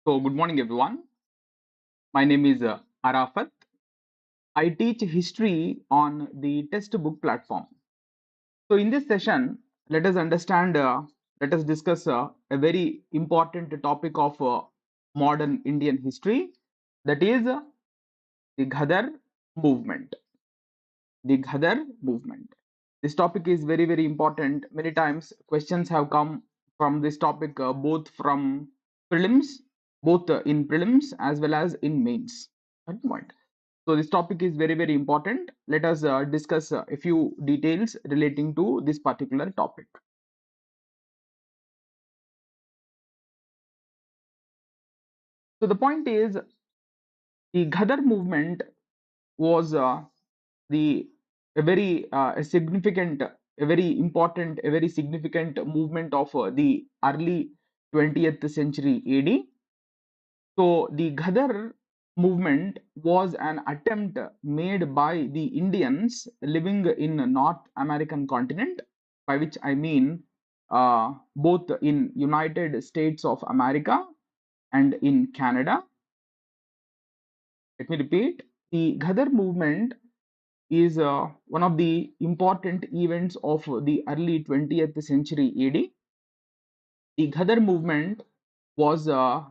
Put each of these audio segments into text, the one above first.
So, good morning, everyone. My name is Arafat. I teach history on the textbook platform. So, in this session, let us discuss a very important topic of modern Indian history, that is the Ghadar movement. The Ghadar movement. This topic is very, very important. Many times, questions have come from this topic, both from prelims, both in prelims as well as in mains. At point. So this topic is very, very important. Let us discuss a few details relating to this particular topic. So the point is, the Ghadar movement was the a very a significant, a very important, a very significant movement of the early 20th century AD. So the Ghadar movement was an attempt made by the Indians living in North American continent, by which I mean both in United States of America and in Canada. Let me repeat: the Ghadar movement is one of the important events of the early 20th century AD. The Ghadar movement was a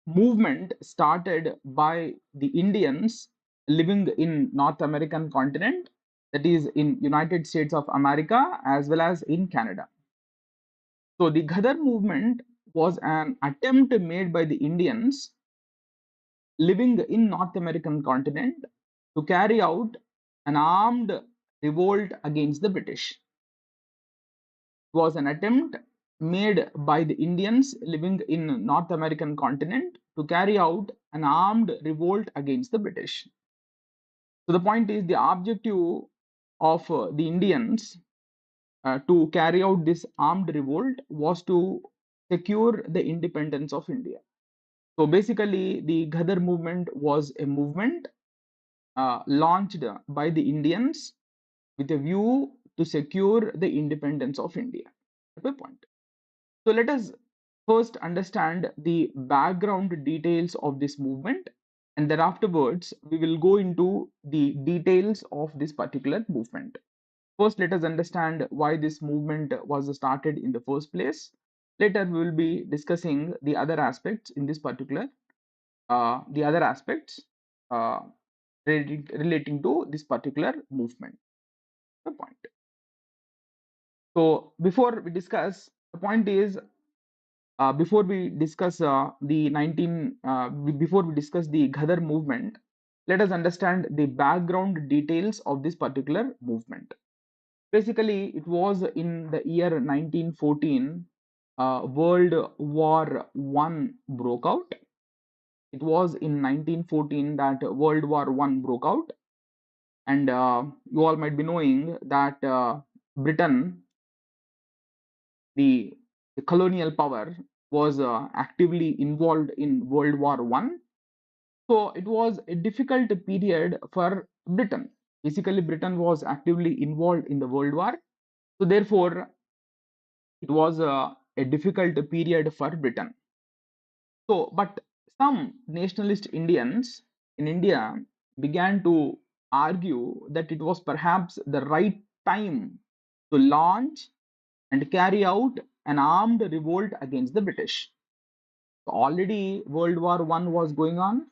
movement started by the Indians living in North American continent, that is in United States of America as well as in Canada. So the Ghadar movement was an attempt made by the Indians living in North American continent to carry out an armed revolt against the British. It was an attempt made by the Indians living in North American continent to carry out an armed revolt against the British. So the point is, the objective of the Indians to carry out this armed revolt was to secure the independence of India. So basically, the Ghadar movement was a movement launched by the Indians with a view to secure the independence of India. That's the point. So let us first understand the background details of this movement, and then afterwards we will go into the details of this particular movement. First, let us understand why this movement was started in the first place. Later, we will be discussing the other aspects in this particular, the other aspects uh, relating to this particular movement. The point. So, before we discuss, the point is, before we discuss before we discuss the Ghadar movement, let us understand the background details of this particular movement. Basically, it was in the year 1914, World War One broke out. It was in 1914 that World War One broke out, and you all might be knowing that Britain, the, the colonial power, was actively involved in World War One. So it was a difficult period for Britain. Basically, Britain was actively involved in the World War. So therefore, it was a difficult period for Britain. So, but some nationalist Indians in India began to argue that it was perhaps the right time to launch and carry out an armed revolt against the British. So already World War One was going on.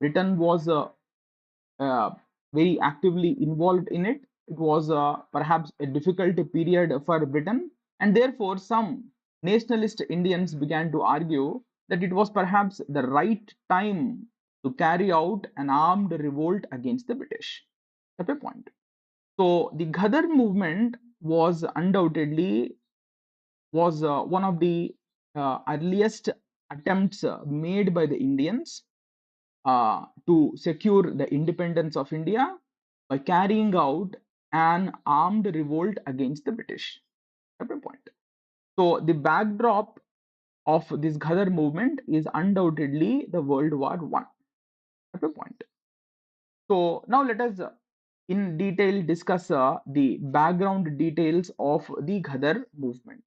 Britain was uh, very actively involved in it. It was perhaps a difficult period for Britain, and therefore some nationalist Indians began to argue that it was perhaps the right time to carry out an armed revolt against the British. At a point. So the Ghadar movement was one of the earliest attempts made by the Indians to secure the independence of India by carrying out an armed revolt against the British. At a point. So the backdrop of this Ghadar movement is undoubtedly the World War One. At a point. So now let us in detail discuss the background details of the Ghadar movement.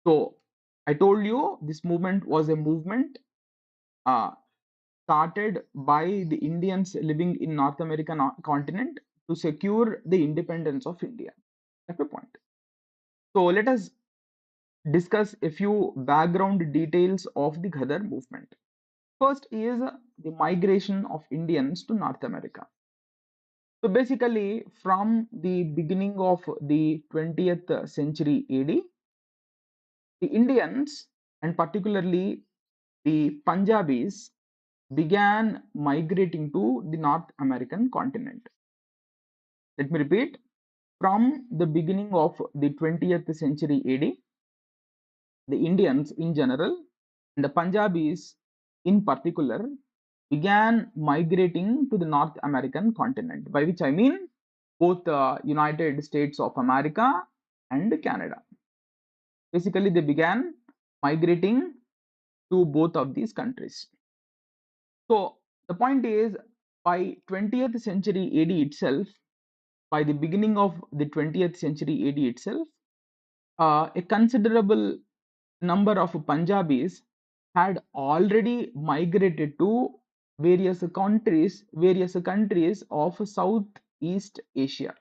So I told you this movement was a movement uh, started by the Indians living in North American continent to secure the independence of India. That's the point. So let us discuss a few background details of the Ghadar movement. First is the migration of Indians to North America. So basically, from the beginning of the 20th century AD, the Indians, and particularly the Punjabis, began migrating to the North American continent. Let me repeat, from the beginning of the 20th century AD, the Indians in general and the Punjabis in particular began migrating to the North American continent, by which I mean both the United States of America and Canada. Basically, they began migrating to both of these countries. So the point is, by 20th century AD itself, by the beginning of the 20th century AD itself, a considerable number of Punjabis had already migrated to various countries of Southeast Asia.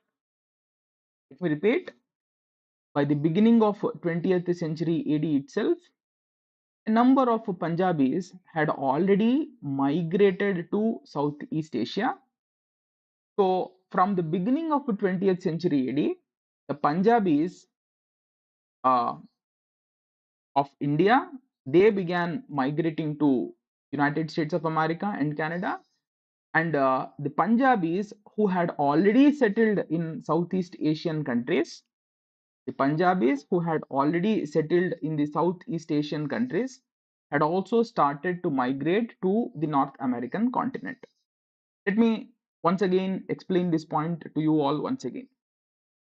Let me repeat, by the beginning of 20th century AD itself, a number of Punjabis had already migrated to Southeast Asia. So from the beginning of the 20th century AD, the Punjabis uh, of India, they began migrating to United States of America and Canada, and the Punjabis who had already settled in Southeast Asian countries, the Punjabis who had already settled in the Southeast Asian countries had also started to migrate to the North American continent. Let me once again explain this point to you all once again.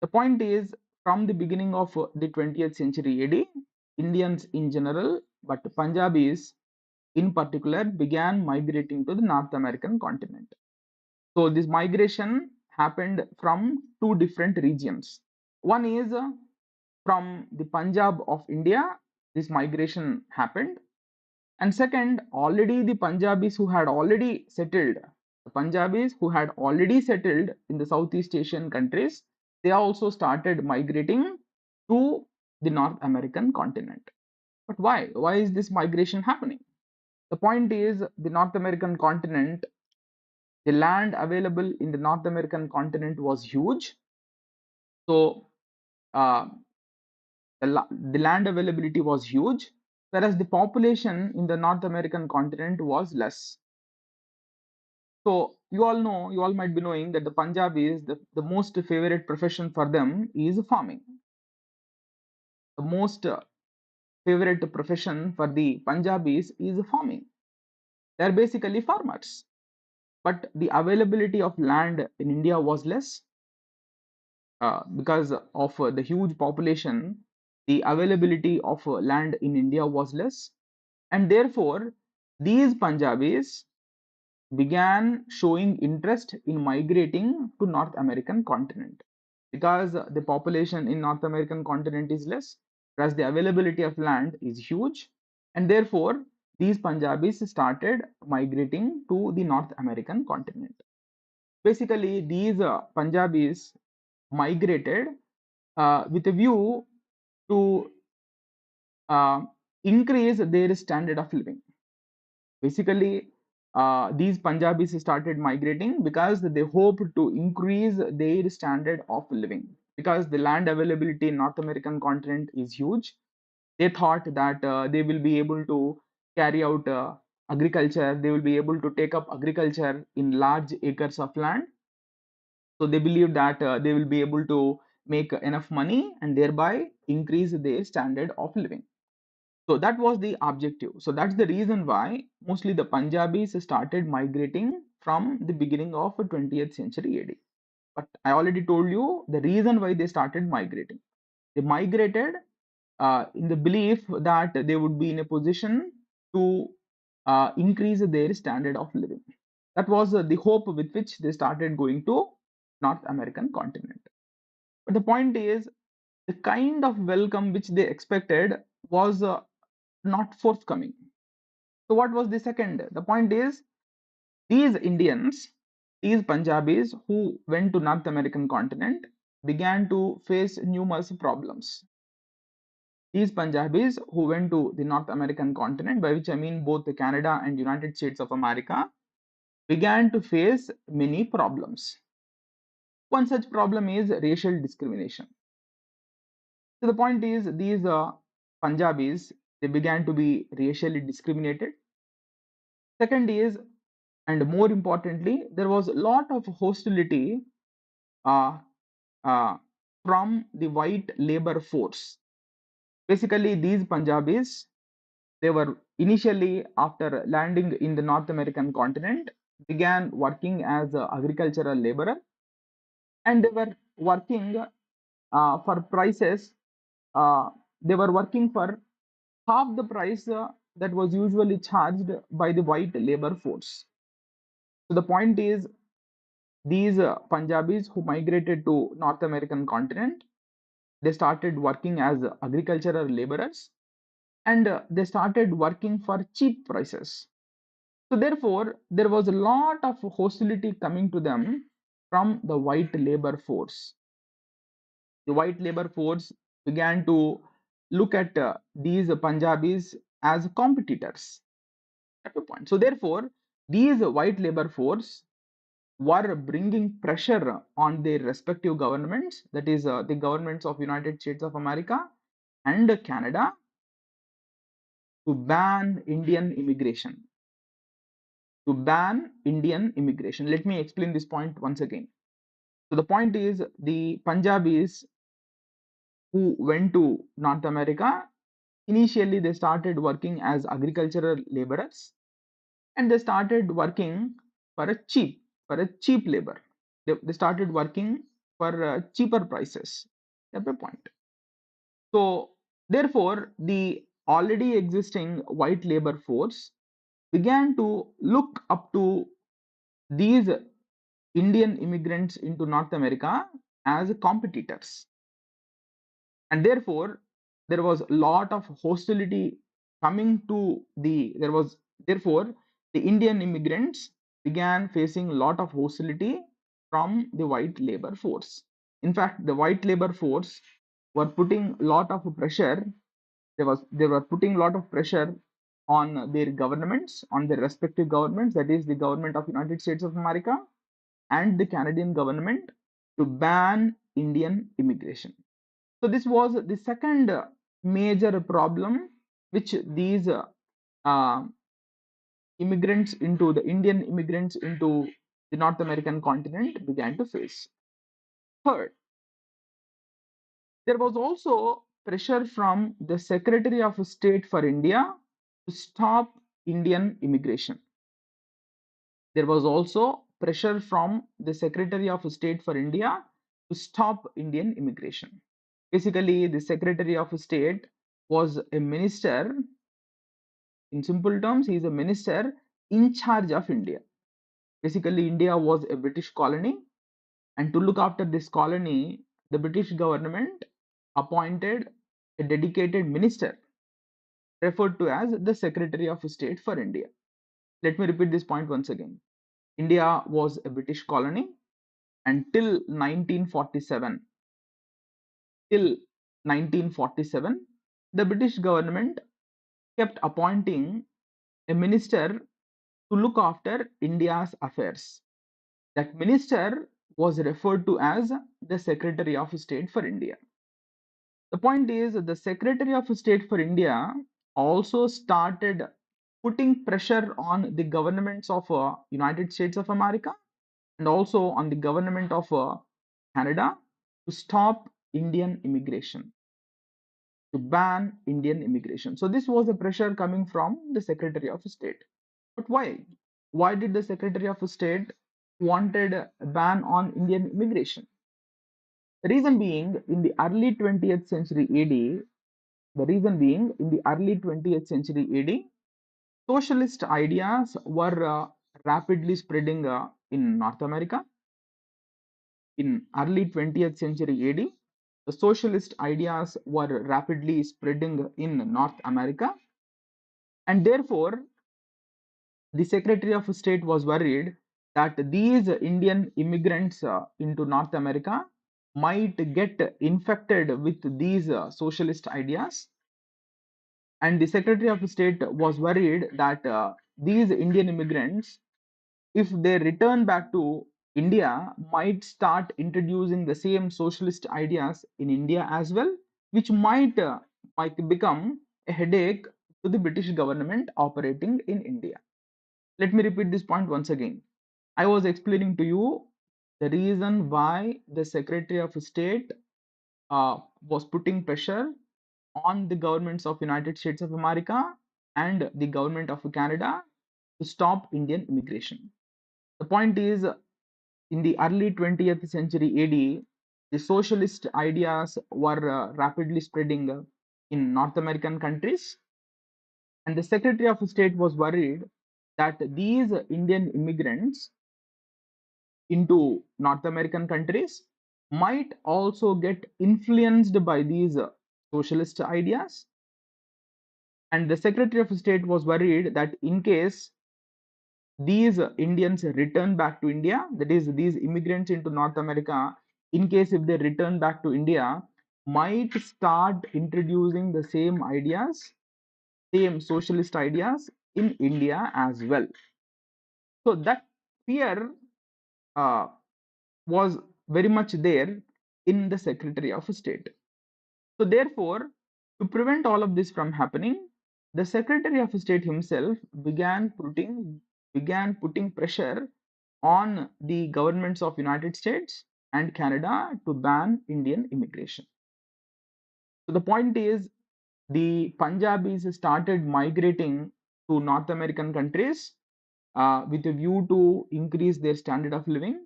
The point is, from the beginning of the 20th century AD, Indians in general, but Punjabis in particular, began migrating to the North American continent. So this migration happened from two different regions. One is from the Punjab of India, this migration happened. And second, already the Punjabis who had already settled, the Punjabis who had already settled in the Southeast Asian countries, they also started migrating to the North American continent. But why? Why is this migration happening? The point is, the North American continent, the land available in the North American continent was huge. So uh, the land availability was huge, whereas the population in the North American continent was less. So you all know, you all might be knowing that the Punjabis, the most favorite profession for them is farming. The most favorite profession for the Punjabis is farming. They are basically farmers. But the availability of land in India was less because of the huge population. The availability of land in India was less, and therefore these Punjabis began showing interest in migrating to North American continent because the population in North American continent is less, whereas the availability of land is huge, and therefore these Punjabis started migrating to the North American continent. Basically, these Punjabis migrated with a view to uh, increase their standard of living. Basically, these Punjabis started migrating because they hoped to increase their standard of living. Because the land availability in North American continent is huge, they thought that they will be able to carry out agriculture. They will be able to take up agriculture in large acres of land. So they believe that they will be able to make enough money and thereby increase their standard of living. So that was the objective. So that's the reason why mostly the Punjabis started migrating from the beginning of 20th century AD. But I already told you the reason why they started migrating. They migrated in the belief that they would be in a position to increase their standard of living. That was the hope with which they started going to North American continent. But the point is, the kind of welcome which they expected was not forthcoming. So what was the second? The point is, these Indians, these Punjabis who went to North American continent began to face numerous problems. These Punjabis who went to the North American continent, by which I mean both Canada and United States of America, began to face many problems. One such problem is racial discrimination. So the point is, these Punjabis, they began to be racially discriminated. Second is, and more importantly, there was a lot of hostility uh, uh, from the white labor force. Basically, these Punjabis, they were initially, after landing in the North American continent, began working as agricultural laborer, and they were working for prices. Uh, they were working for half the price that was usually charged by the white labor force. So the point is, these Punjabis who migrated to North American continent, they started working as agricultural laborers, and they started working for cheap prices. So therefore, there was a lot of hostility coming to them from the white labor force. The white labor force began to look at these Punjabis as competitors at a point. So therefore, these white labor force were bringing pressure on their respective governments, that is the governments of United States of America and Canada, to ban Indian immigration. To ban Indian immigration. Let me explain this point once again. So the point is, the Punjabis who went to North America, initially they started working as agricultural laborers, and they started working for a cheap labor. They started working for cheaper prices. That's the point. So therefore, the already existing white labor force began to look up to these Indian immigrants into North America as competitors, and therefore there was a lot of hostility coming to the there was therefore the Indian immigrants began facing a lot of hostility from the white labor force. In fact, the white labor force were putting a lot of pressure. They were putting a lot of pressure on their governments, on their respective governments, that is the government of United States of America and the Canadian government, to ban Indian immigration. So this was the second major problem which these uh, immigrants into the Indian immigrants into the North American continent began to face. Third, there was also pressure from the Secretary of State for India to stop Indian immigration. There was also pressure from the Secretary of State for India to stop Indian immigration. Basically, the Secretary of State was a minister. In simple terms, he is a minister in charge of India. Basically, India was a British colony, and to look after this colony, the British government appointed a dedicated minister referred to as the Secretary of State for India. Let me repeat this point once again. India was a British colony until 1947. Till 1947, the British government kept appointing a minister to look after India's affairs. That minister was referred to as the Secretary of State for India. The point is, the Secretary of State for India also started putting pressure on the governments of United States of America and also on the government of Canada to stop Indian immigration, to ban Indian immigration. So this was a pressure coming from the Secretary of State. But why? Why did the Secretary of State wanted a ban on Indian immigration? The reason being, in the early 20th century AD, the reason being, in the early 20th century AD, socialist ideas were rapidly spreading in North America. In early 20th century AD, the socialist ideas were rapidly spreading in North America, And therefore, the Secretary of State was worried that these Indian immigrants into North America might get infected with these socialist ideas. And the Secretary of State was worried that these Indian immigrants, if they return back to India, might start introducing the same socialist ideas in India as well, which might become a headache to the British government operating in India. Let me repeat this point once again. I was explaining to you the reason why the Secretary of State was putting pressure on the governments of United States of America and the government of Canada to stop Indian immigration. The point is, in the early 20th century AD, the socialist ideas were rapidly spreading in North American countries, and the Secretary of State was worried that these Indian immigrants into North American countries might also get influenced by these socialist ideas. And the Secretary of State was worried that in case these Indians return back to India, that is, these immigrants into North America, in case if they return back to India, might start introducing the same ideas, same socialist ideas in India as well. So that fear uh, was very much there in the Secretary of State. So, therefore, to prevent all of this from happening, the Secretary of State himself began putting pressure on the governments of United States and Canada to ban Indian immigration. So the point is, the Punjabis started migrating to North American countries with a view to increase their standard of living.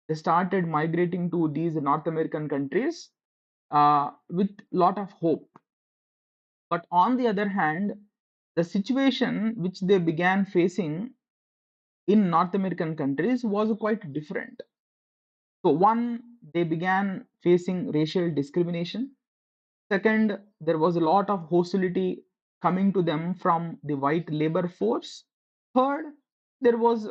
They started migrating to these North American countries with lot of hope. But on the other hand, the situation which they began facing in North American countries was quite different. So, one, they began facing racial discrimination. Second, there was a lot of hostility coming to them from the white labor force. Third, there was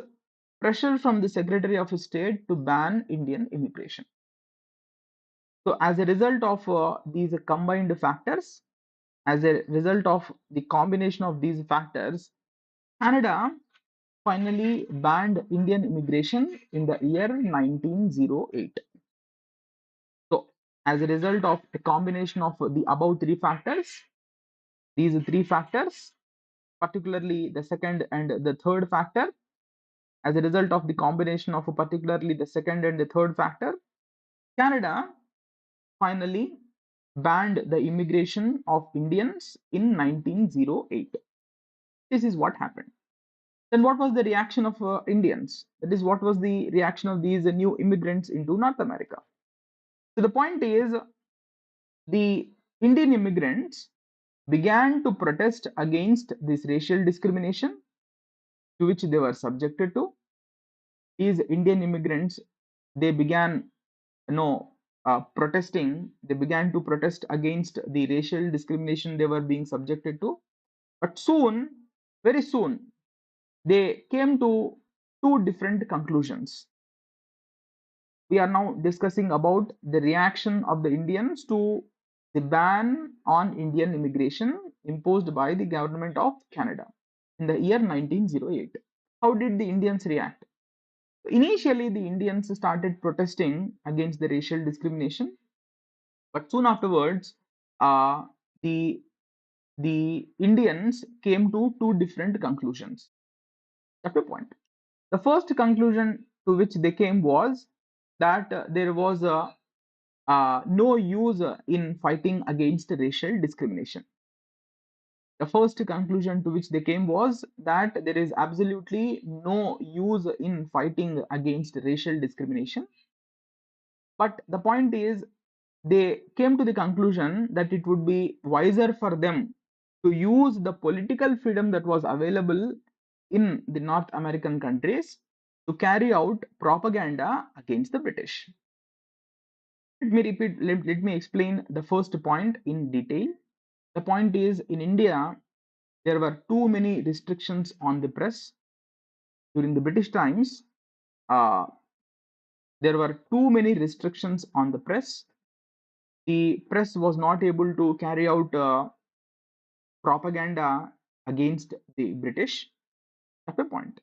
pressure from the Secretary of State to ban Indian immigration. So, as a result of these combined factors, as a result of the combination of these factors, Canada finally banned Indian immigration in the year 1908. So, as a result of a combination of the above three factors, these three factors, particularly the second and the third factor, as a result of the combination of particularly the second and the third factor, Canada finally banned the immigration of Indians in 1908. This is what happened. Then what was the reaction of Indians? That is, what was the reaction of these new immigrants into North America? So the point is, the Indian immigrants began to protest against this racial discrimination to which they were subjected to. These Indian immigrants, they began, you know, protesting. They began to protest against the racial discrimination they were being subjected to. But soon, very soon, they came to two different conclusions. We are now discussing about the reaction of the Indians to the ban on Indian immigration imposed by the government of Canada in the year 1908. How did the Indians react? Initially, the Indians started protesting against the racial discrimination, but soon afterwards, uh, the the Indians came to two different conclusions. That's the point. The first conclusion to which they came was that there was no use in fighting against racial discrimination. The first conclusion to which they came was that there is absolutely no use in fighting against racial discrimination. But the point is, they came to the conclusion that it would be wiser for them to use the political freedom that was available in the North American countries to carry out propaganda against the British. Let me explain the first point in detail. The point is, in India, there were too many restrictions on the press during the British times. Uh, there were too many restrictions on the press. The press was not able to carry out propaganda against the British. That's the point.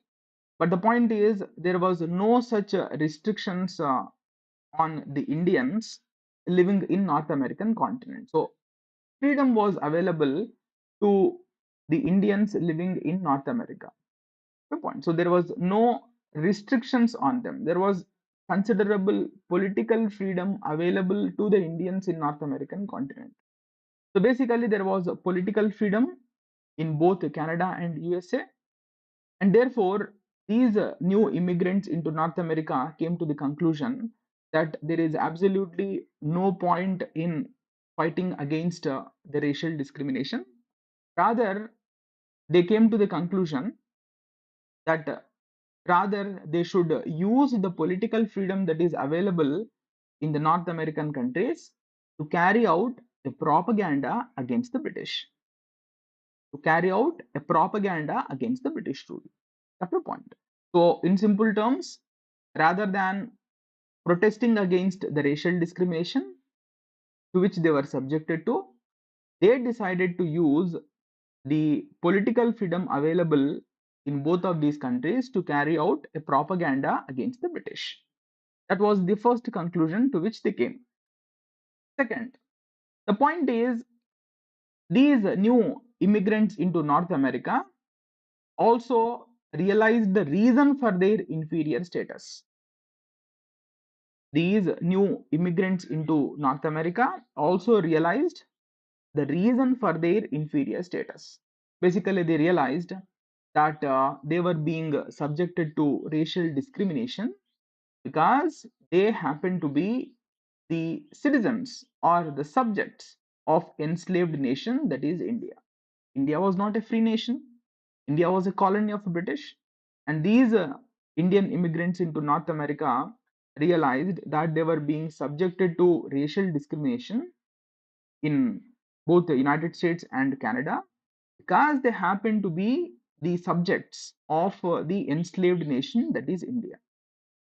But the point is, there was no such restrictions on the Indians living in North American continent. So freedom was available to the Indians living in North America. The point. So there was no restrictions on them. There was considerable political freedom available to the Indians in North American continent. So basically, there was a political freedom in both Canada and USA, and therefore these new immigrants into North America came to the conclusion that there is absolutely no point in fighting against the racial discrimination. Rather, they came to the conclusion that rather they should use the political freedom that is available in the North American countries to carry out a propaganda against the British, to carry out a propaganda against the British rule. That's the point. So, in simple terms, rather than protesting against the racial discrimination to which they were subjected to, they decided to use the political freedom available in both of these countries to carry out a propaganda against the British. That was the first conclusion to which they came. Second, the point is these new immigrants into North America also realized the reason for their inferior status. These new immigrants into North America also realized the reason for their inferior status. Basically, they realized that they were being subjected to racial discrimination because they happen to be the citizens or the subjects of enslaved nation, that is India. India was not a free nation. India was a colony of the British, and these Indian immigrants into North America realized that they were being subjected to racial discrimination in both the United States and Canada because they happen to be the subjects of the enslaved nation, that is India.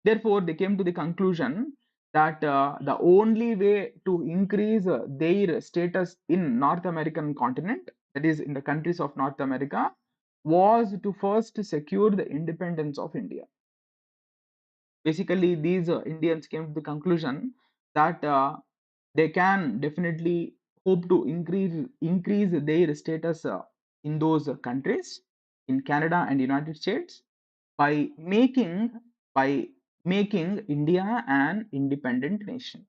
Therefore, they came to the conclusion that the only way to increase their status in North American continent, that is in the countries of North America, was to first secure the independence of India. Basically, these Indians came to the conclusion that they can definitely hope to increase their status in those countries, in Canada and United States, by making India an independent nation.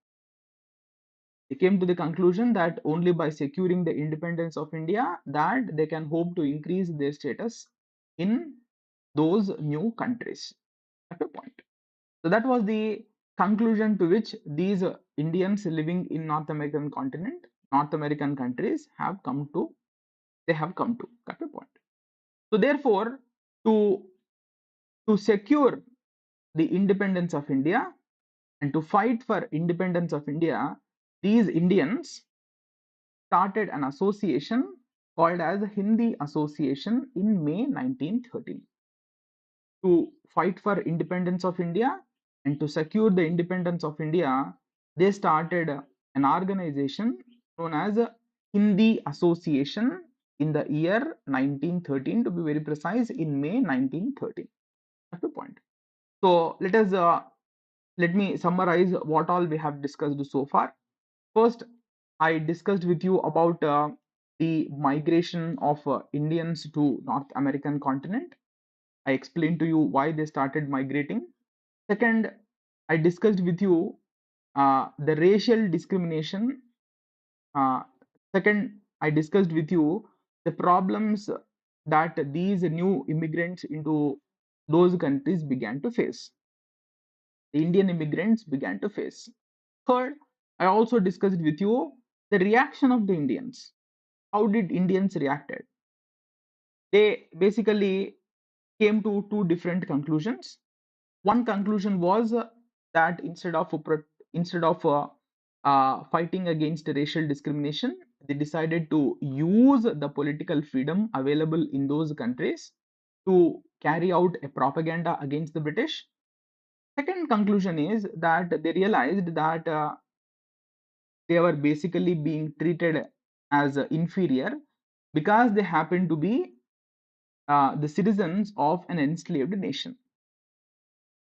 They came to the conclusion that only by securing the independence of India that they can hope to increase their status in those new countries. At a point. So that was the conclusion to which these Indians living in North American continent, North American countries have come to. They have come to. At a point. So therefore, to to secure the independence of India and to fight for independence of India, these Indians started an association called as Hindi Association in May 1913 to fight for independence of India and to secure the independence of India. They started an organization known as Hindi Association in the year 1913, to be very precise, in May 1913. That's the point. So let me summarize what all we have discussed so far. First, I discussed with you about the migration of Indians to North American continent. I explained to you why they started migrating. Second, I discussed with you the racial discrimination. Uh, Second, I discussed with you the problems that these new immigrants into those countries began to face. The Indian immigrants began to face. Third, I also discussed with you the reaction of the Indians. How did Indians reacted? They basically came to two different conclusions. One conclusion was that instead of fighting against racial discrimination, they decided to use the political freedom available in those countries to carry out a propaganda against the British. Second conclusion is that they realized that they were basically being treated as inferior because they happen to be the citizens of an enslaved nation.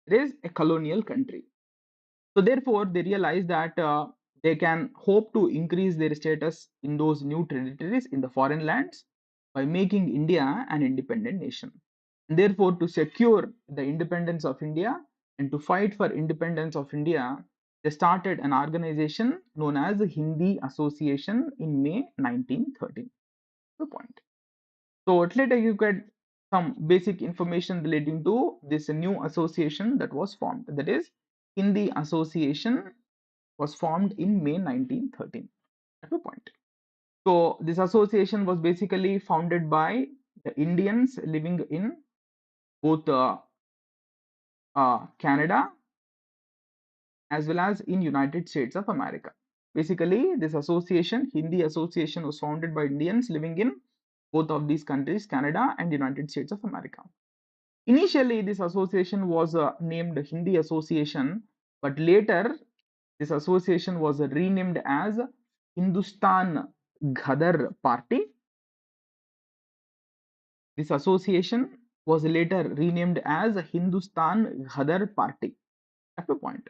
It is a colonial country. So therefore, they realize that they can hope to increase their status in those new territories in the foreign lands by making India an independent nation. And therefore, to secure the independence of India and to fight for independence of India, they started an organization known as the Hindi Association in May 1913. The point. So let you get some basic information relating to this new association that was formed. That is, Hindi Association was formed in May 1913. At the point. So this association was basically founded by the Indians living in both Canada as well as in United States of America. Basically, this association, Hindi Association, was founded by Indians living in both of these countries, Canada and United States of America. Initially, this association was named Hindi Association, but later this association was renamed as Hindustan Ghadar Party. This association was later renamed as Hindustan Ghadar Party. At the point,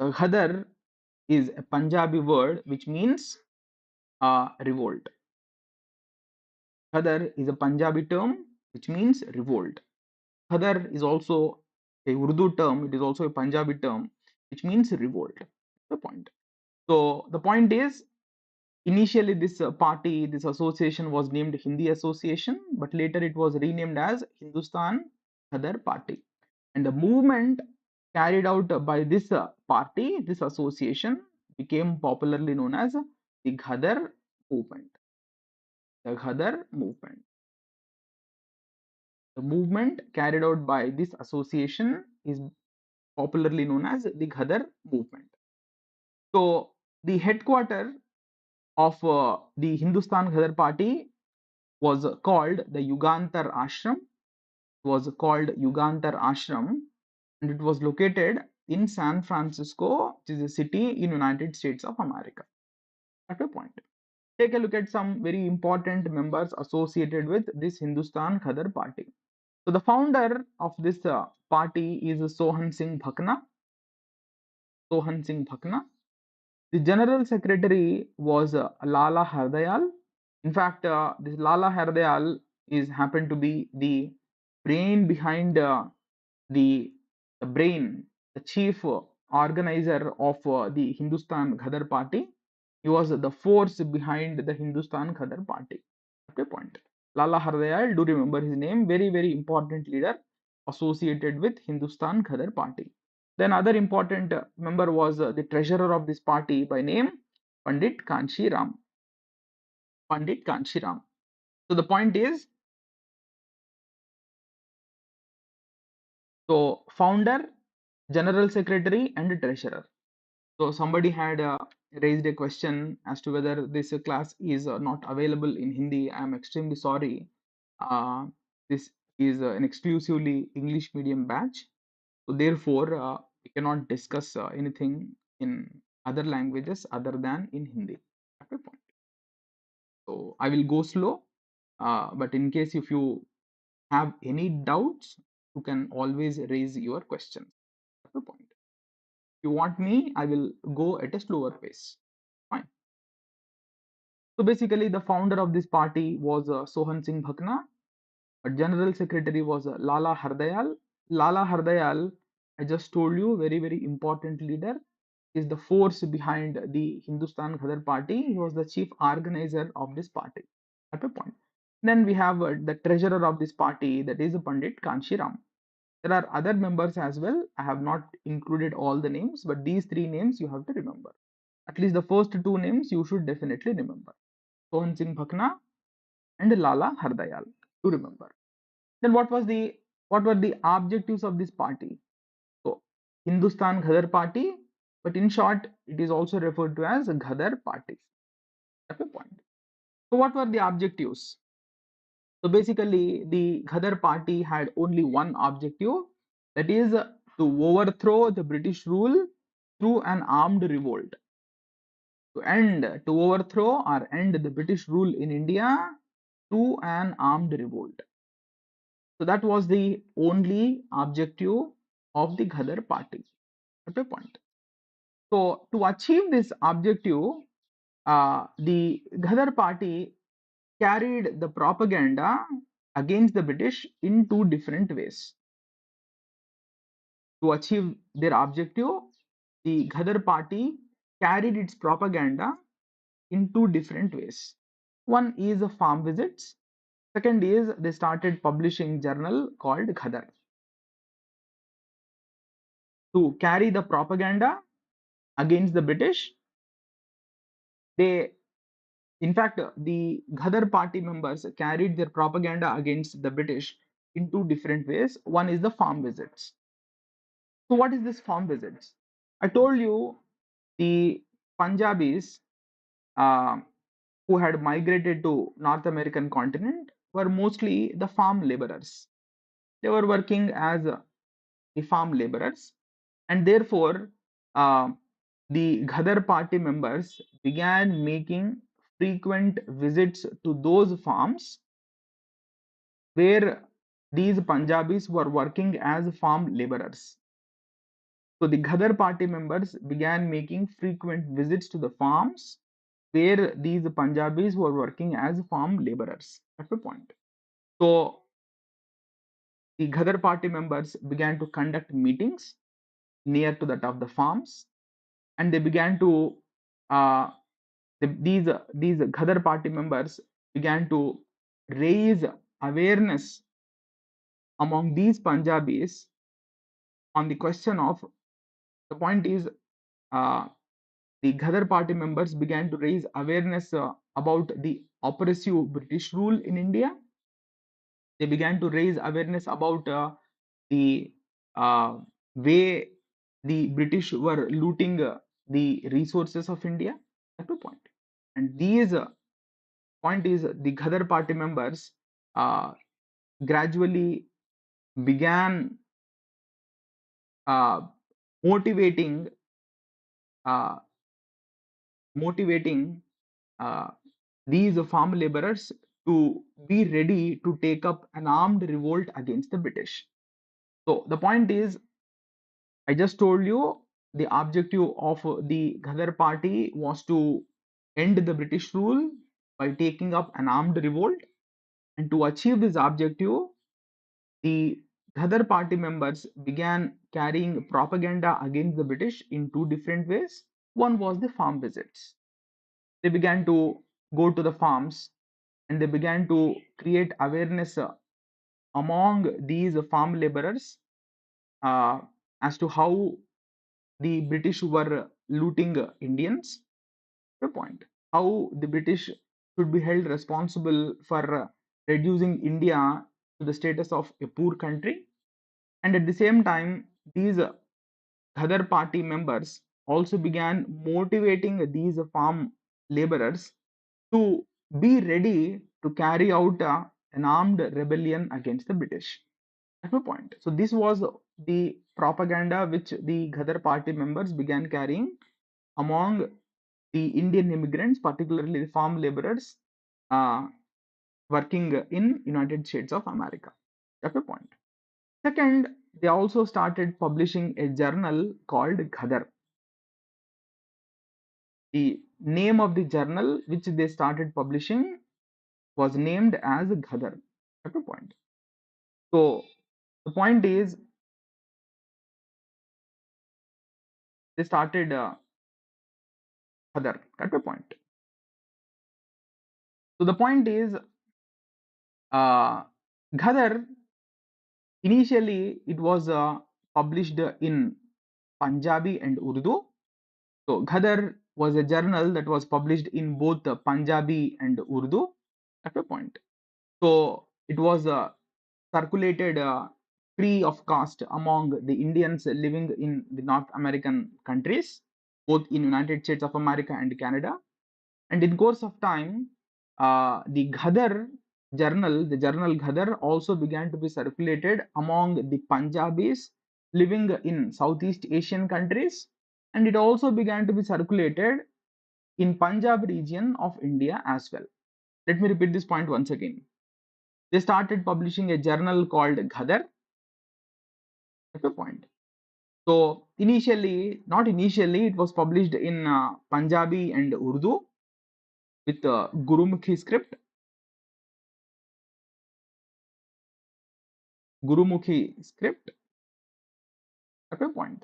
Ghadar is a Punjabi word which means revolt. Ghadar is a Punjabi term which means revolt. Ghadar is also a Urdu term, it is also a Punjabi term which means revolt. The point. So the point is, initially this party, this association was named Hindi Association, but later it was renamed as Hindustan Ghadar Party. And the movement carried out by this party, this association, became popularly known as the Ghadar Movement. The Ghadar Movement. The movement carried out by this association is popularly known as the Ghadar Movement. So the headquarter of the Hindustan Ghadar Party was called the Yugantar Ashram. It was called Yugantar Ashram, and it was located in San Francisco, which is a city in United States of America. At a point, take a look at some very important members associated with this Hindustan Ghadar Party. So the founder of this party is Sohan Singh Bhakna. Sohan Singh Bhakna. The general secretary was Lala Hardayal. In fact, this Lala Hardayal is happened to be the brain behind the brain, the chief organizer of the Hindustan Ghadar Party. He was the force behind the Hindustan Ghadar Party. Okay, point. Lala Hardayal, do remember his name, very, very important leader associated with Hindustan Ghadar Party. Then other important member was the treasurer of this party by name Pandit Kanshi Ram. Pandit Kanshi Ram. So the point is, so founder, general secretary and treasurer. So somebody had raised a question as to whether this class is not available in Hindi. I am extremely sorry. This is an exclusively English medium batch. So therefore, we cannot discuss anything in other languages other than in Hindi. At a point. So I will go slow, but in case if you have any doubts, you can always raise your questions. At a point. If you want me, I will go at a slower pace. Fine. So basically, the founder of this party was Sohan Singh Bhakna. General secretary was Lala Hardayal. Lala Hardayal, I just told you, very, very important leader, is the force behind the Hindustan Ghadar Party. He was the chief organizer of this party at a point. Then we have the treasurer of this party, that is Pandit Kanshi Ram. There are other members as well. I have not included all the names, but these three names you have to remember. At least the first two names you should definitely remember. Sohan Singh Bhakna and Lala Hardayal to remember. Then what were the objectives of this party? So Hindustan Ghadar Party, but in short, it is also referred to as Ghadar Party. That's the point. So what were the objectives? So basically, the Ghadar party had only one objective, that is to overthrow the British rule through an armed revolt. To overthrow or end the British rule in India through an armed revolt. So that was the only objective of the Ghadar party. At a point. So to achieve this objective, the Ghadar party carried the propaganda against the British in two different ways. To achieve their objective, the Ghadar party carried its propaganda in two different ways. One is farm visits. Second is they started publishing journal called Ghadar. To carry the propaganda against the British, they in fact the Ghadar party members carried their propaganda against the British in two different ways. One is the farm visits. So what is this farm visits? I told you the Punjabis uh, who had migrated to North American continent were mostly the farm laborers. They were working as the farm laborers, and therefore uh, the Ghadar party members began making frequent visits to those farms where these Punjabis were working as farm laborers. So the Ghadar party members began making frequent visits to the farms where these Punjabis were working as farm laborers at the point. So the Ghadar party members began to conduct meetings near to that of the farms, and they began to uh, these Ghadar party members began to raise awareness among these Punjabis on the question of the point is uh, the Ghadar party members began to raise awareness about the oppressive British rule in India. They began to raise awareness about the uh, way the British were looting the resources of India at a point. And these point is the Ghadar party members uh, gradually began uh, motivating uh, motivating uh, these farm laborers to be ready to take up an armed revolt against the British. So the point is, I just told you the objective of the Ghadar party was to end the British rule by taking up an armed revolt. And to achieve this objective, the Ghadar party members began carrying propaganda against the British in two different ways. One was the farm visits. They began to go to the farms and they began to create awareness among these farm laborers uh, as to how the British were looting Indians. The point how the British should be held responsible for reducing India to the status of a poor country, and at the same time, these Ghadar party members also began motivating these farm laborers to be ready to carry out an armed rebellion against the British. At a point. So this was the propaganda which the Ghadar party members began carrying among the Indian immigrants, particularly the farm laborers uh, working in United States of America. At a point. Second, they also started publishing a journal called Ghadar. The name of the journal which they started publishing was named as Ghadar. At a point. So the point is they started Ghadar. At a point. So the point is Ghadar initially it was published in Punjabi and Urdu. So Ghadar was a journal that was published in both Punjabi and Urdu at a point. So it was circulated free of cost among the Indians living in the North American countries, both in United States of America and Canada. And in course of time, the Ghadar journal, the journal Ghadar, also began to be circulated among the Punjabis living in Southeast Asian countries, and it also began to be circulated in Punjab region of India as well. Let me repeat this point once again. They started publishing a journal called Ghadar. That's the point. So initially, not initially, it was published in Punjabi and Urdu with Gurumukhi script. Gurumukhi script. That's the point.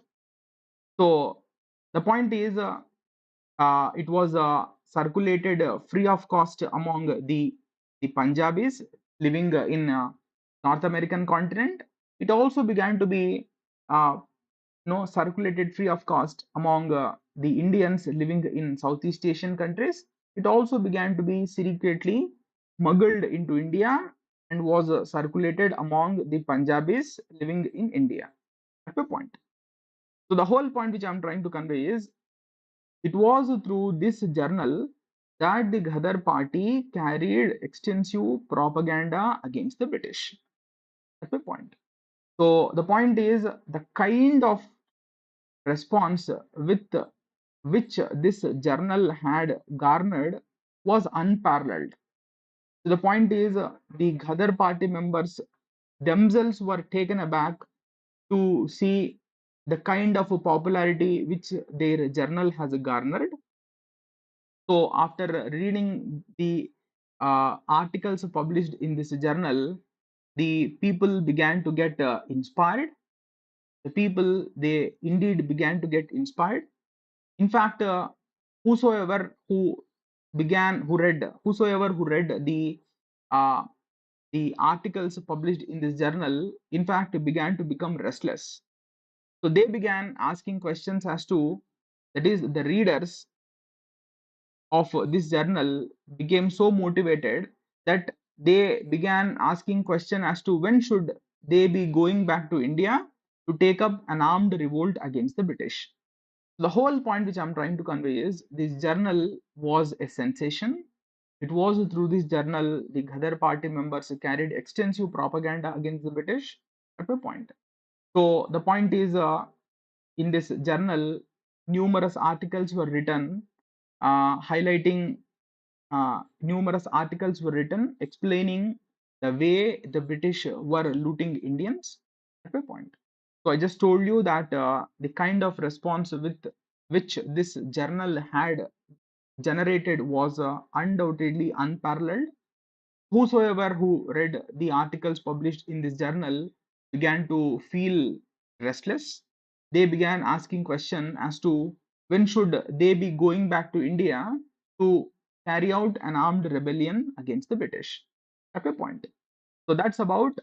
So the point is, it was circulated free of cost among the Punjabis living in North American continent. It also began to be circulated free of cost among the Indians living in Southeast Asian countries. It also began to be secretly smuggled into India and was circulated among the Punjabis living in India. That's the point. So the whole point which I'm trying to convey is, it was through this journal that the Ghadar party carried extensive propaganda against the British. That's the point. So the point is, the kind of response with which this journal had garnered was unparalleled. So the point is, the Ghadar party members themselves were taken aback to see the kind of popularity which their journal has garnered. So after reading the articles published in this journal, the people began to get inspired. The people, they indeed began to get inspired. In fact, whosoever who read uh, the articles published in this journal, in fact, began to become restless. So they began asking questions as to, that is, the readers of this journal became so motivated that they began asking question as to when should they be going back to India to take up an armed revolt against the British. The whole point which I'm trying to convey is, this journal was a sensation. It was through this journal the Ghadar party members carried extensive propaganda against the British. At a point. So the point is, in this journal, numerous articles were written highlighting numerous articles were written explaining the way the British were looting Indians. At a point. So I just told you that the kind of response with which this journal had generated was undoubtedly unparalleled. Whosoever who read the articles published in this journal began to feel restless. They began asking questions as to when should they be going back to India to carry out an armed rebellion against the British. At a point. So that's about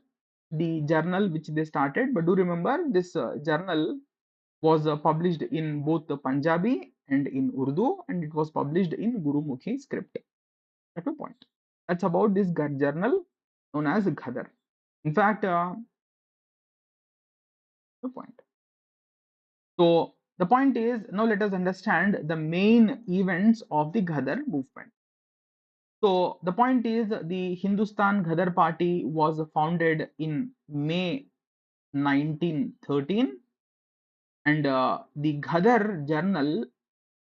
the journal which they started. But do remember, this journal was published in both the Punjabi and in Urdu, and it was published in Gurumukhi script. At a point. That's about this journal known as Ghadar. In fact, the point. So the point is, now let us understand the main events of the Ghadar movement. So the point is, the Hindustan Ghadar party was founded in May 1913, and the Ghadar journal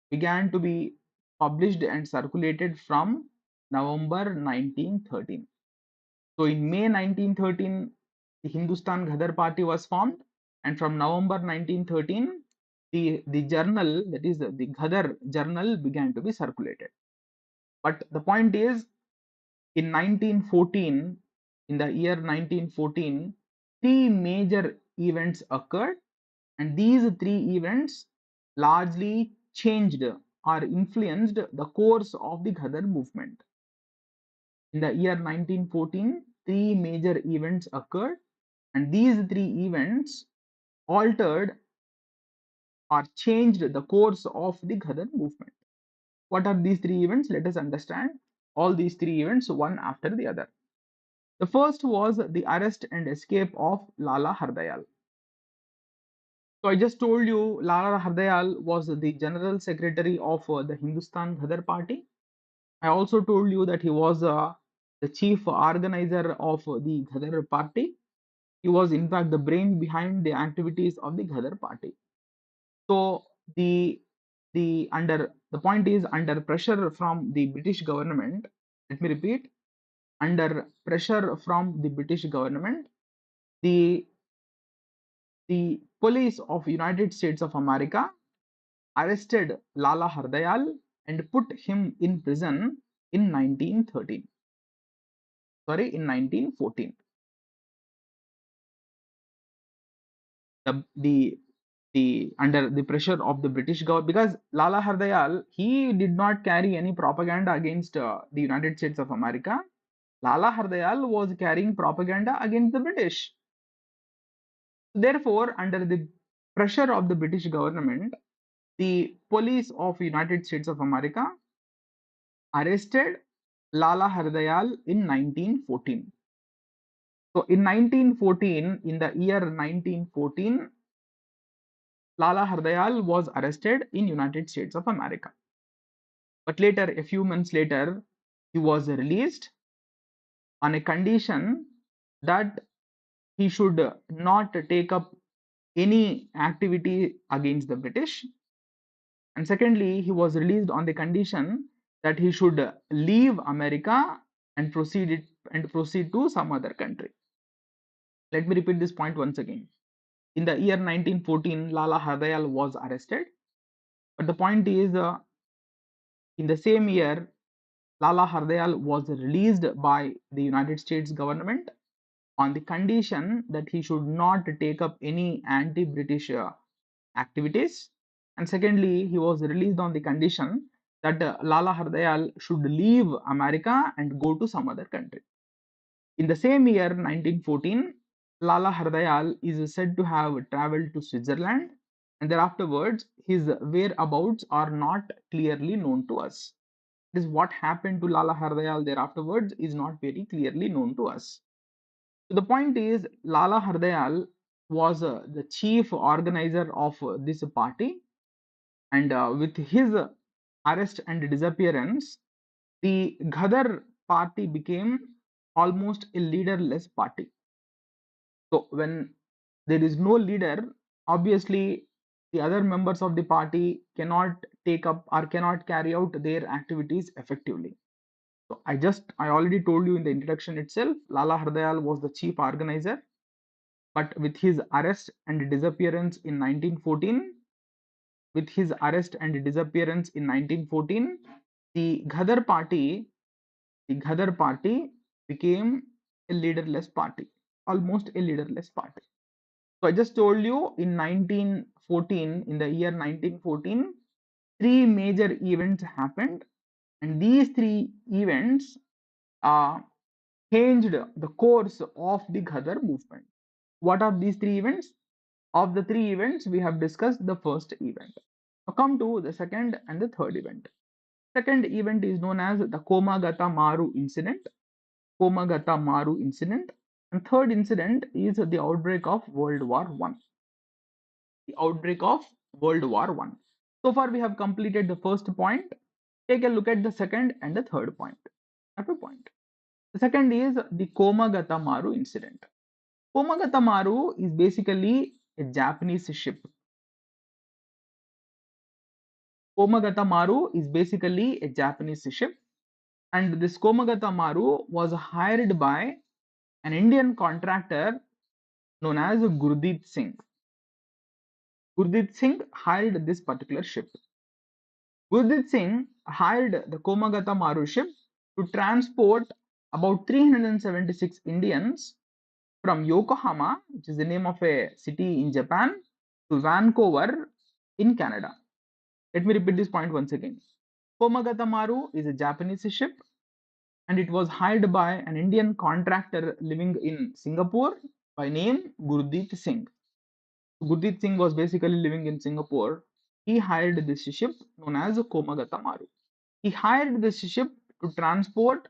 began to be published and circulated from November 1913. So in May 1913, the Hindustan Ghadar party was formed, and from November 1913, the journal, that is the Ghadar journal, began to be circulated. But the point is, in 1914, in the year 1914, three major events occurred, and these three events largely changed or influenced the course of the Ghadar movement. In the year 1914, three major events occurred, and these three events altered or changed the course of the Ghadar movement. What are these three events? Let us understand all these three events one after the other. The first was the arrest and escape of Lala Hardayal. So I just told you Lala Hardayal was the general secretary of the Hindustan Ghadar party. I also told you that he was the chief organizer of the Ghadar party. He was in fact the brain behind the activities of the Ghadar party. So the point is, under pressure from the British government, let me repeat, under pressure from the British government, the the police of United States of America arrested Lala Hardayal and put him in prison in 1913. Sorry, in 1914. The under the pressure of the British government, because Lala Hardayal, he did not carry any propaganda against the United States of America. Lala Hardayal was carrying propaganda against the British. Therefore, under the pressure of the British government, the police of United States of America arrested Lala Hardayal in 1914. So in 1914, in the year 1914, Lala Hardayal was arrested in United States of America. But later, a few months later, he was released on a condition that he should not take up any activity against the British. And secondly, he was released on the condition that he should leave America and proceed to some other country. Let me repeat this point once again. In the year 1914, Lala Hardayal was arrested. But the point is, in the same year, Lala Hardayal was released by the United States government on the condition that he should not take up any anti-British activities. And secondly, he was released on the condition that Lala Hardayal should leave America and go to some other country. In the same year, 1914, Lala Hardayal is said to have traveled to Switzerland, and thereafterwards his whereabouts are not clearly known to us. This what happened to Lala Hardayal thereafterwards is not very clearly known to us. So the point is, Lala Hardayal was the chief organizer of this party, and with his arrest and disappearance, the Ghadar party became almost a leaderless party. So when there is no leader, obviously the other members of the party cannot take up or cannot carry out their activities effectively. So I already told you in the introduction itself, Lala Hardayal was the chief organizer, but with his arrest and disappearance in 1914, with his arrest and disappearance in 1914, the Ghadar party, the Ghadar party became a leaderless party, almost a leaderless party. So I just told you in 1914, in the year 1914, three major events happened, and these three events changed the course of the Ghadar movement. What are these three events? Of the three events, we have discussed the first event. Now come to the second and the third event. Second event is known as the Komagata Maru incident. Komagata Maru incident. And third incident is the outbreak of World War One. The outbreak of World War One. So far, we have completed the first point. Take a look at the second and the third point. After point. The second is the Komagata Maru incident. Komagata Maru is basically a Japanese ship. Komagata Maru is basically a Japanese ship, and this Komagata Maru was hired by an Indian contractor known as Gurdeep Singh. Gurdeep Singh hired this particular ship. Gurdeep Singh hired the Komagata Maru ship to transport about 376 Indians from Yokohama, which is the name of a city in Japan, to Vancouver in Canada. Let me repeat this point once again. Komagata Maru is a Japanese ship, and it was hired by an Indian contractor living in Singapore by name Gurdeep Singh. Gurdeep Singh was basically living in Singapore. He hired this ship known as Komagata Maru. He hired this ship to transport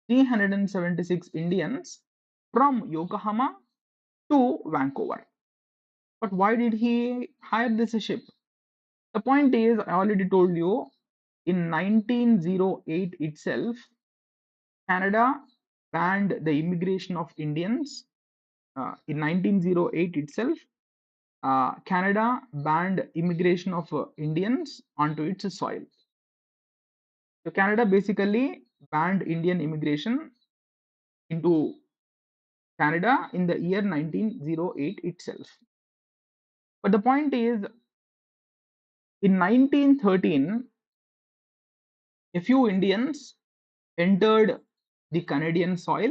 376 Indians from Yokohama to Vancouver. But why did he hire this ship? The point is, I already told you, in 1908 itself, Canada banned the immigration of Indians. In 1908 itself, Canada banned immigration of Indians onto its soil. So Canada basically banned Indian immigration into Canada in the year 1908 itself. But the point is, in 1913, a few Indians entered the Canadian soil.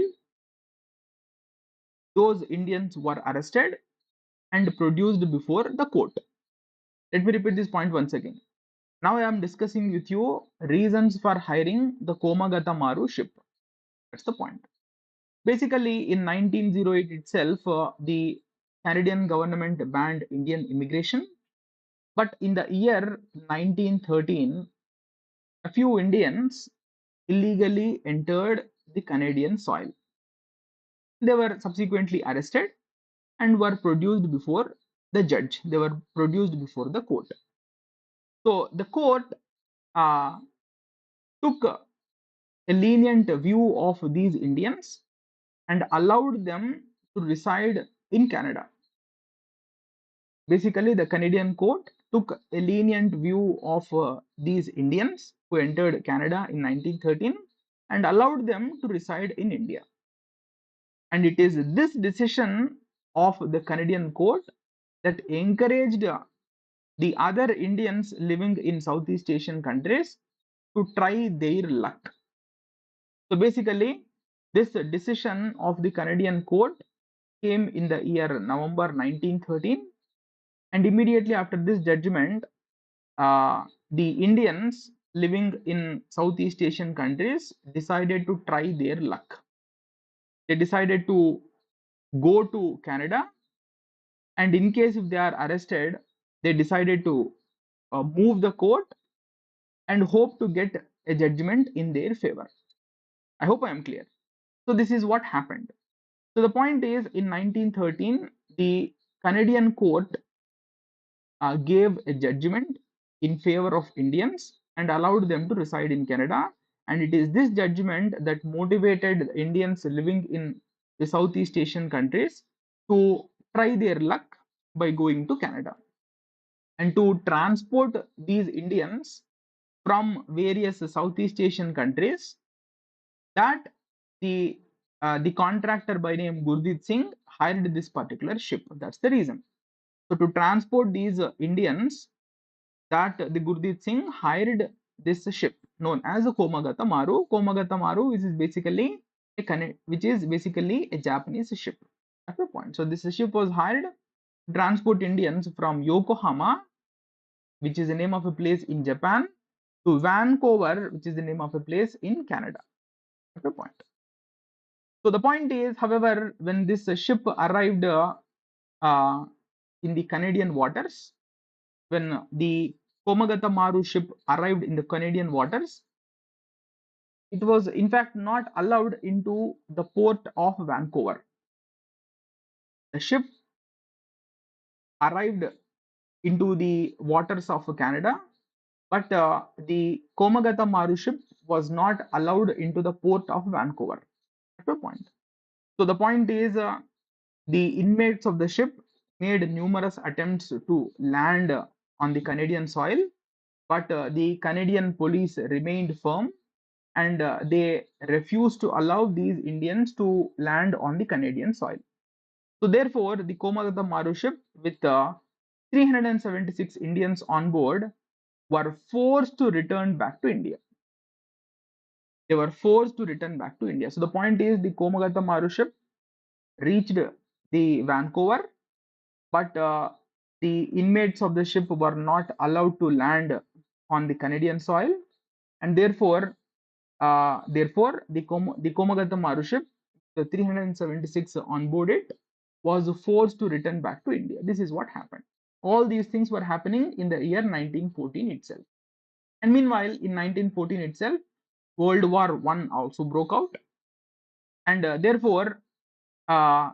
Those Indians were arrested and produced before the court. Let me repeat this point once again. Now I am discussing with you reasons for hiring the Komagata Maru ship. That's the point. Basically, in 1908 itself, the Canadian government banned Indian immigration. But in the year 1913, a few Indians illegally entered the Canadian soil. They were subsequently arrested and were produced before the judge. They were produced before the court. So the court uh, took a lenient view of these Indians and allowed them to reside in Canada. Basically, the Canadian court took a lenient view of these Indians who entered Canada in 1913 and allowed them to reside in India. And it is this decision of the Canadian court that encouraged the other Indians living in Southeast Asian countries to try their luck. So basically, this decision of the Canadian court came in the year November 1913, and immediately after this judgment, the Indians living in Southeast Asian countries decided to try their luck. They decided to go to Canada, and in case if they are arrested, they decided to move the court and hope to get a judgment in their favor. I hope I am clear. So this is what happened. So the point is, in 1913, the Canadian court gave a judgment in favor of Indians and allowed them to reside in Canada. And it is this judgment that motivated Indians living in the Southeast Asian countries to try their luck by going to Canada and to transport these Indians from various Southeast Asian countries. That the contractor by name Gurdeep Singh hired this particular ship. That's the reason. So to transport these Indians, that the Gurdeep Singh hired this ship known as a Komagata Maru. Komagata Maru, which is basically a Japanese ship. That's the point. So this ship was hired to transport Indians from Yokohama, which is the name of a place in Japan, to Vancouver, which is the name of a place in Canada. That's the point. So the point is, however, when this ship arrived in the Canadian waters, when the Komagata Maru ship arrived in the Canadian waters, it was in fact not allowed into the port of Vancouver. The ship arrived into the waters of Canada, but the Komagata Maru ship was not allowed into the port of Vancouver. That's the point. So the point is, the inmates of the ship made numerous attempts to land on the Canadian soil, but the Canadian police remained firm and they refused to allow these Indians to land on the Canadian soil. So therefore, the Komagata Maru ship with 376 Indians on board were forced to return back to India. They were forced to return back to India. So the point is, the Komagata Maru ship reached the Vancouver, but the inmates of the ship were not allowed to land on the Canadian soil, and therefore, the Komagata Maru ship, the 376 on board it, was forced to return back to India. This is what happened. All these things were happening in the year 1914 itself. And meanwhile, in 1914 itself, World War I also broke out, and therefore, uh,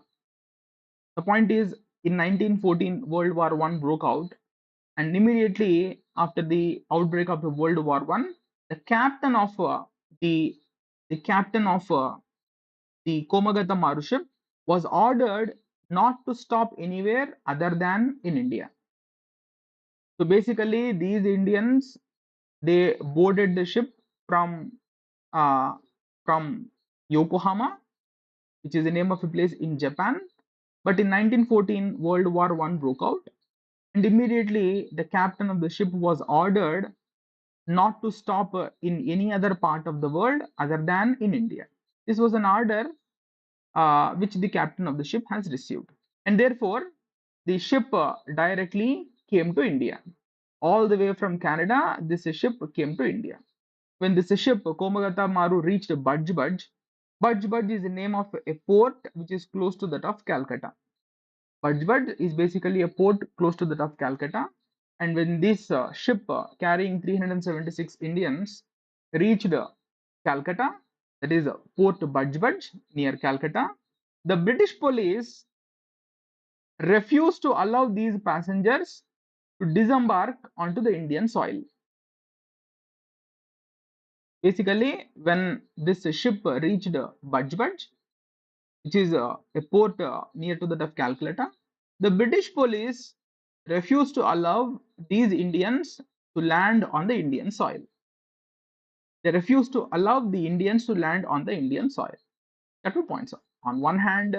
the point is, in 1914, World War I broke out, and immediately after the outbreak of the World War I, the captain of the the captain of the Komagata Maru ship was ordered not to stop anywhere other than in India. So basically, these Indians, they boarded the ship from uh, from Yokohama, which is the name of a place in Japan. But in 1914, World War One broke out, and immediately the captain of the ship was ordered not to stop in any other part of the world other than in India. This was an order which the captain of the ship has received, and therefore the ship directly came to India. All the way from Canada, this ship came to India. When this ship Komagata Maru reached Budge is the name of a port which is close to that of Calcutta. Budge is basically a port close to that of Calcutta. And when this ship carrying 376 Indians reached Calcutta, that is Port Budge near Calcutta, the British police refused to allow these passengers to disembark onto the Indian soil. Basically, when this ship reached Budge, which is a port near to that of Calcutta, the British police refused to allow these Indians to land on the Indian soil. They refused to allow the Indians to land on the Indian soil. There are 2 points. On one hand,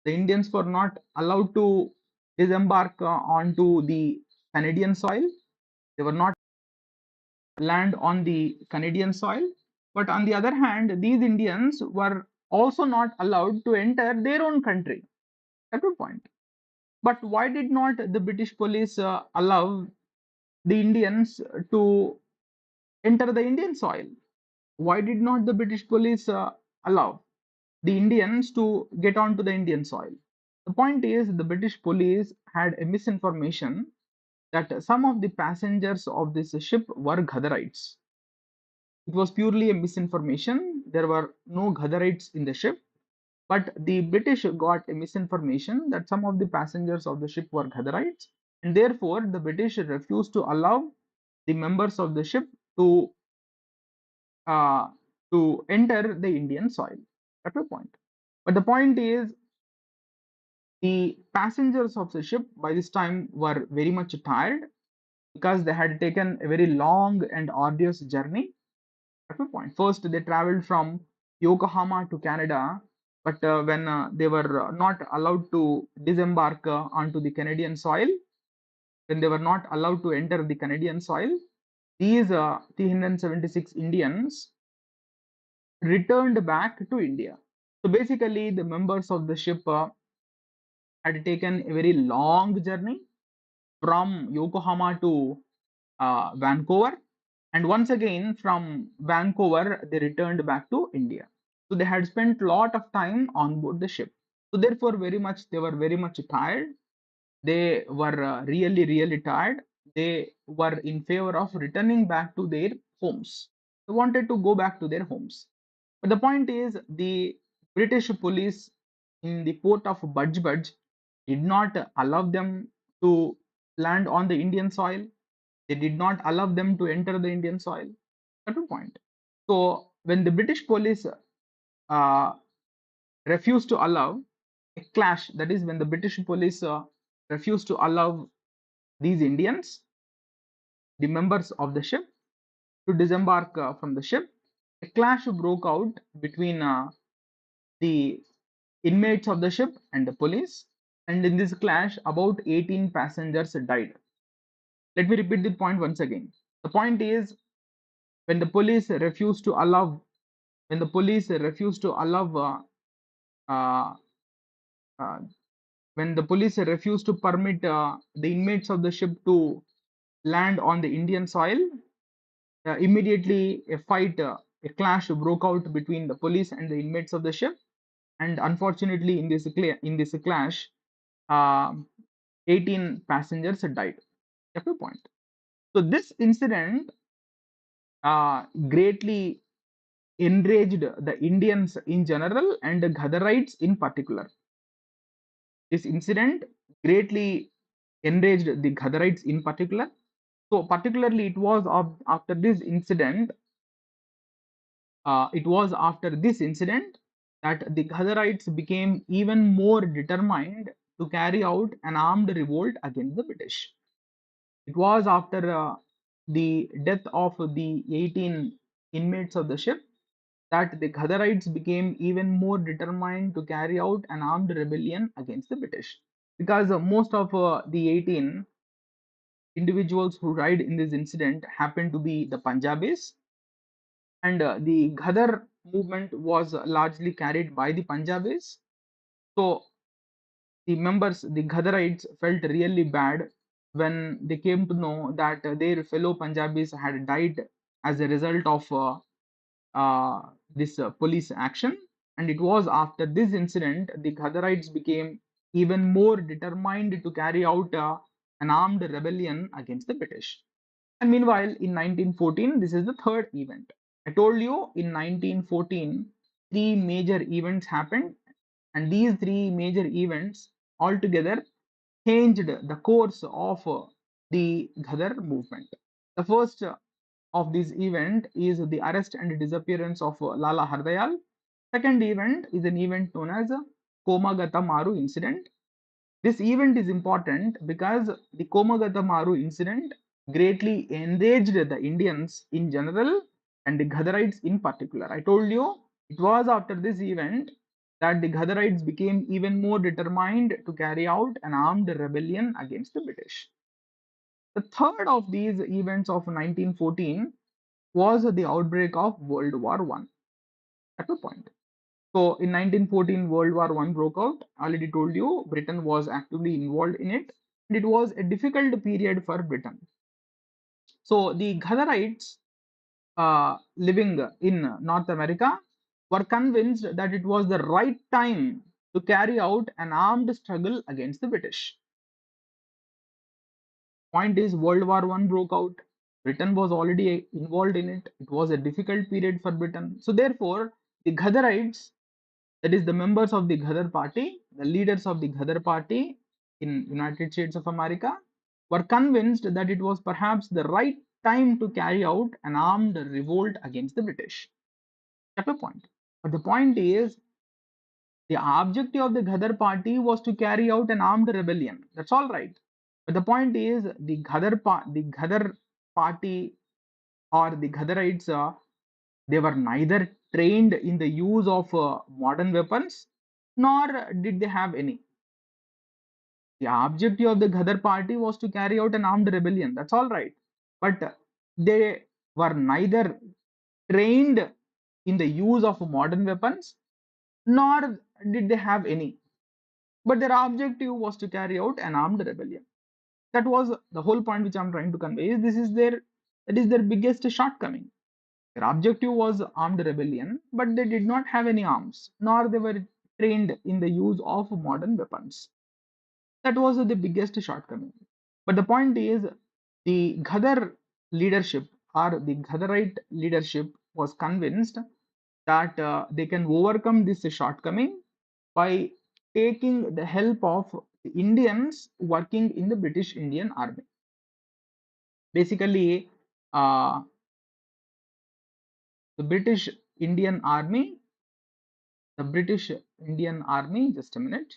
the Indians were not allowed to disembark onto the Canadian soil. They were not land on the Canadian soil. But on the other hand, these Indians were also not allowed to enter their own country. That's the point. But why did not the British police allow the Indians to enter the Indian soil? Why did not the British police allow the Indians to get onto the Indian soil? The point is, the British police had a misinformation that some of the passengers of this ship were Ghadarites. It was purely a misinformation. There were no Ghadarites in the ship, but the British got a misinformation that some of the passengers of the ship were Ghadarites, and therefore the British refused to allow the members of the ship uh, to enter the Indian soil. That's the point. But the point is, the passengers of the ship by this time were very much tired because they had taken a very long and arduous journey. At one point, first they traveled from Yokohama to Canada, but when they were not allowed to disembark onto the Canadian soil, when they were not allowed to enter the Canadian soil, these 376 Indians returned back to India. So basically, the members of the ship had taken a very long journey from Yokohama to Vancouver, and once again from Vancouver they returned back to India. So they had spent a lot of time on board the ship. So therefore, they were very much tired. They were really tired. They were in favor of returning back to their homes. They wanted to go back to their homes. But the point is, the British police in the port of Budge did not allow them to land on the Indian soil. They did not allow them to enter the Indian soil. At one point. So when the British police uh, refused to allow a clash, that is, when the British police refused to allow these Indians, the members of the ship, to disembark from the ship, a clash broke out between the inmates of the ship and the police. And in this clash, about 18 passengers died. Let me repeat the point once again. The point is, when the police refused to allow when the police refused to allow uh, uh, when the police refused to permit the inmates of the ship to land on the Indian soil, immediately a clash broke out between the police and the inmates of the ship, and unfortunately, in this clash, uh, 18 passengers died. That's the point. So this incident greatly enraged the Indians in general and the Ghadarites in particular. This incident greatly enraged the Ghadarites in particular. So, particularly, it was after this incident it was after this incident that the Ghadarites became even more determined to carry out an armed revolt against the British. It was after the death of the 18 inmates of the ship that the Ghadarites became even more determined to carry out an armed rebellion against the British. Because most of the 18 individuals who died in this incident happened to be the Punjabis, and the Ghadar movement was largely carried by the Punjabis. So the members, the Ghadarites, felt really bad when they came to know that their fellow Punjabis had died as a result of this police action. And it was after this incident the Ghadarites became even more determined to carry out an armed rebellion against the British. And meanwhile, in 1914, this is the third event. I told you in 1914, three major events happened, and these three major events altogether changed the course of the Ghadar movement. The first of this event is the arrest and disappearance of Lala Hardayal. Second event is an event known as Komagata Maru incident. This event is important because the Komagata Maru incident greatly enraged the Indians in general and the Ghadarites in particular. I told you it was after this event that the Ghadarites became even more determined to carry out an armed rebellion against the British. The third of these events of 1914 was the outbreak of World War One. At the point. So in 1914, World War One broke out. I already told you Britain was actively involved in it, and it was a difficult period for Britain. So the Ghadarites living in North America were convinced that it was the right time to carry out an armed struggle against the British. Point is, World War One broke out. Britain was already involved in it. It was a difficult period for Britain. So therefore, the Ghadarites, that is the members of the Ghadar party, the leaders of the Ghadar party in United States of America, were convinced that it was perhaps the right time to carry out an armed revolt against the British. That's the point. But the point is, the objective of the Ghadar party was to carry out an armed rebellion. That's all right. But the point is, the Ghadar party or the Ghadarites, they were neither trained in the use of modern weapons nor did they have any. The objective of the Ghadar party was to carry out an armed rebellion. That's all right. But they were neither trained in the use of modern weapons nor did they have any. But their objective was to carry out an armed rebellion. That was the whole point which I'm trying to convey. Is this is their that is their biggest shortcoming. Their objective was armed rebellion, but they did not have any arms, nor they were trained in the use of modern weapons. That was the biggest shortcoming. But the point is, the Ghadar leadership or the Ghadarite leadership was convinced that they can overcome this shortcoming by taking the help of the Indians working in the British Indian Army. Basically, uh, the British Indian Army, the British Indian Army, just a minute,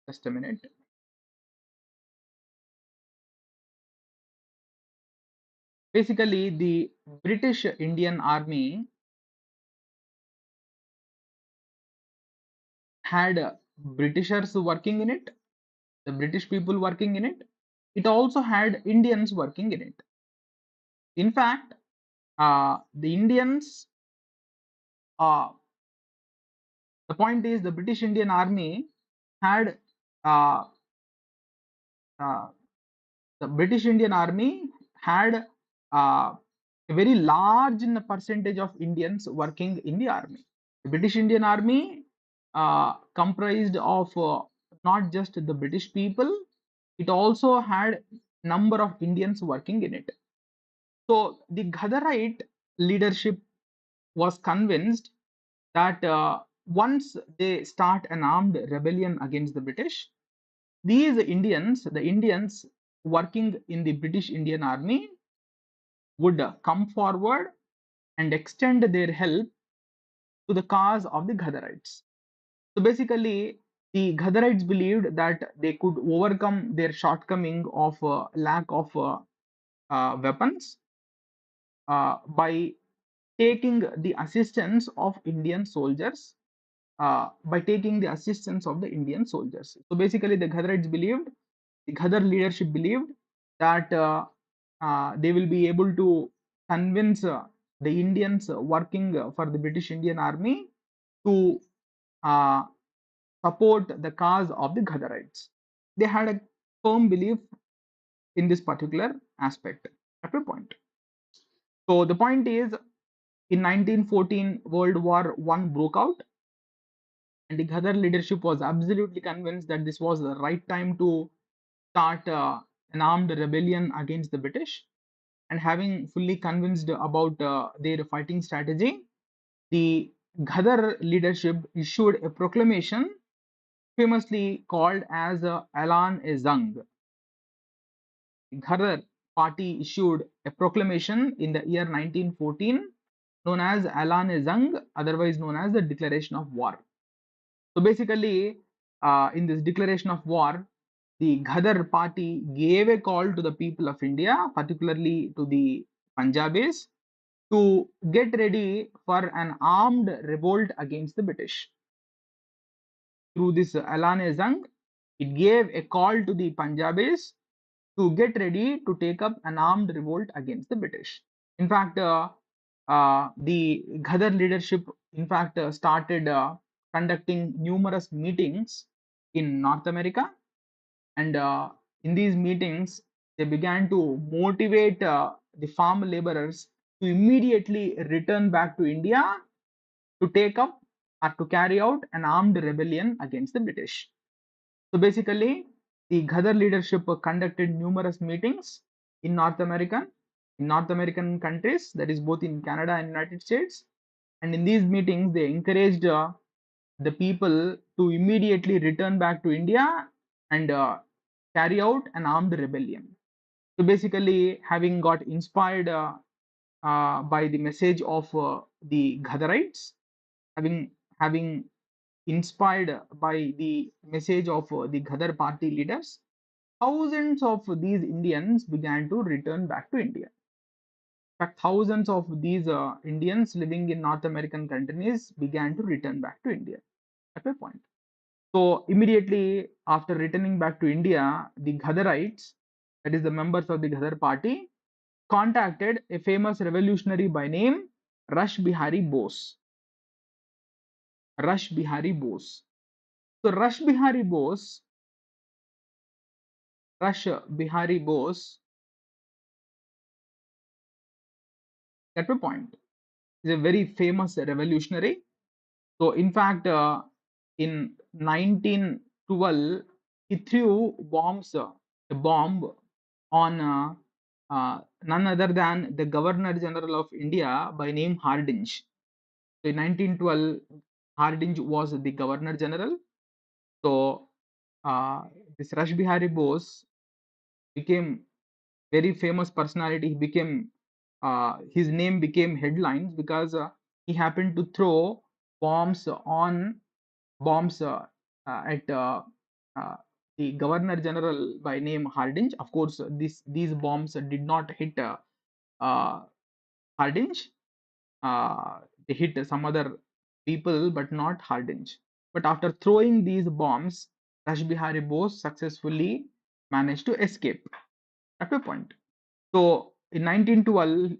just a minute. Basically, the British Indian Army had Britishers working in it, the British people working in it. It also had Indians working in it. In fact, the Indians, uh, the point is, the British Indian Army had uh, uh, the British Indian Army had a very large percentage of Indians working in the army. The British Indian Army comprised of not just the British people, it also had number of Indians working in it. So the Ghadarite leadership was convinced that once they start an armed rebellion against the British, these Indians, the Indians working in the British Indian Army, would come forward and extend their help to the cause of the Ghadarites. So basically, the Ghadarites believed that they could overcome their shortcoming of lack of weapons by taking the assistance of Indian soldiers. By taking the assistance of the Indian soldiers. So basically, the Ghadarites believed, the Ghadar leadership believed that they will be able to convince the Indians working for the British Indian Army to uh, support the cause of the Ghadarites. They had a firm belief in this particular aspect at a point. So the point is, in 1914, World War One broke out, and the Ghadar leadership was absolutely convinced that this was the right time to start an armed rebellion against the British. And having fully convinced about their fighting strategy, the Ghadar leadership issued a proclamation famously called as Alan-e-Zang. The Ghadar party issued a proclamation in the year 1914 known as Alan-e-Zang, otherwise known as the Declaration of War. So basically, in this declaration of war, the Ghadar party gave a call to the people of India, particularly to the Punjabis, to get ready for an armed revolt against the British. Through this Alan-e-Zang, it gave a call to the Punjabis to get ready to take up an armed revolt against the British. In fact, the Ghadar leadership, in fact, started conducting numerous meetings in North America, and in these meetings, they began to motivate the farm laborers to immediately return back to India to take up or to carry out an armed rebellion against the British. So basically, the Ghadar leadership conducted numerous meetings in North American countries, that is both in Canada and United States. And in these meetings, they encouraged the people to immediately return back to India and carry out an armed rebellion. So basically, having got inspired by the message of the Ghadarites, having inspired by the message of the Ghadar party leaders, thousands of these Indians began to return back to India. In fact, thousands of these Indians living in North American countries began to return back to India at a point. So immediately after returning back to India, the Ghadarites, that is the members of the Ghadar party, contacted a famous revolutionary by name Rush Bihari Bose. Rush Bihari Bose. So Rush Bihari Bose, at a point, is a very famous revolutionary. So in fact, in 1912, he threw a bomb on none other than the Governor General of India by name Hardinge. So in 1912, Hardinge was the Governor General. So uh, this Rash Bihari Bose became very famous personality. He became his name became headlines because he happened to throw bombs on bombs at uh, the Governor General by name Hardinge. Of course, these bombs did not hit uh, Hardinge. They hit some other people, but not Hardinge. But after throwing these bombs, Rash Bihari Bose successfully managed to escape at a point. So in 1912,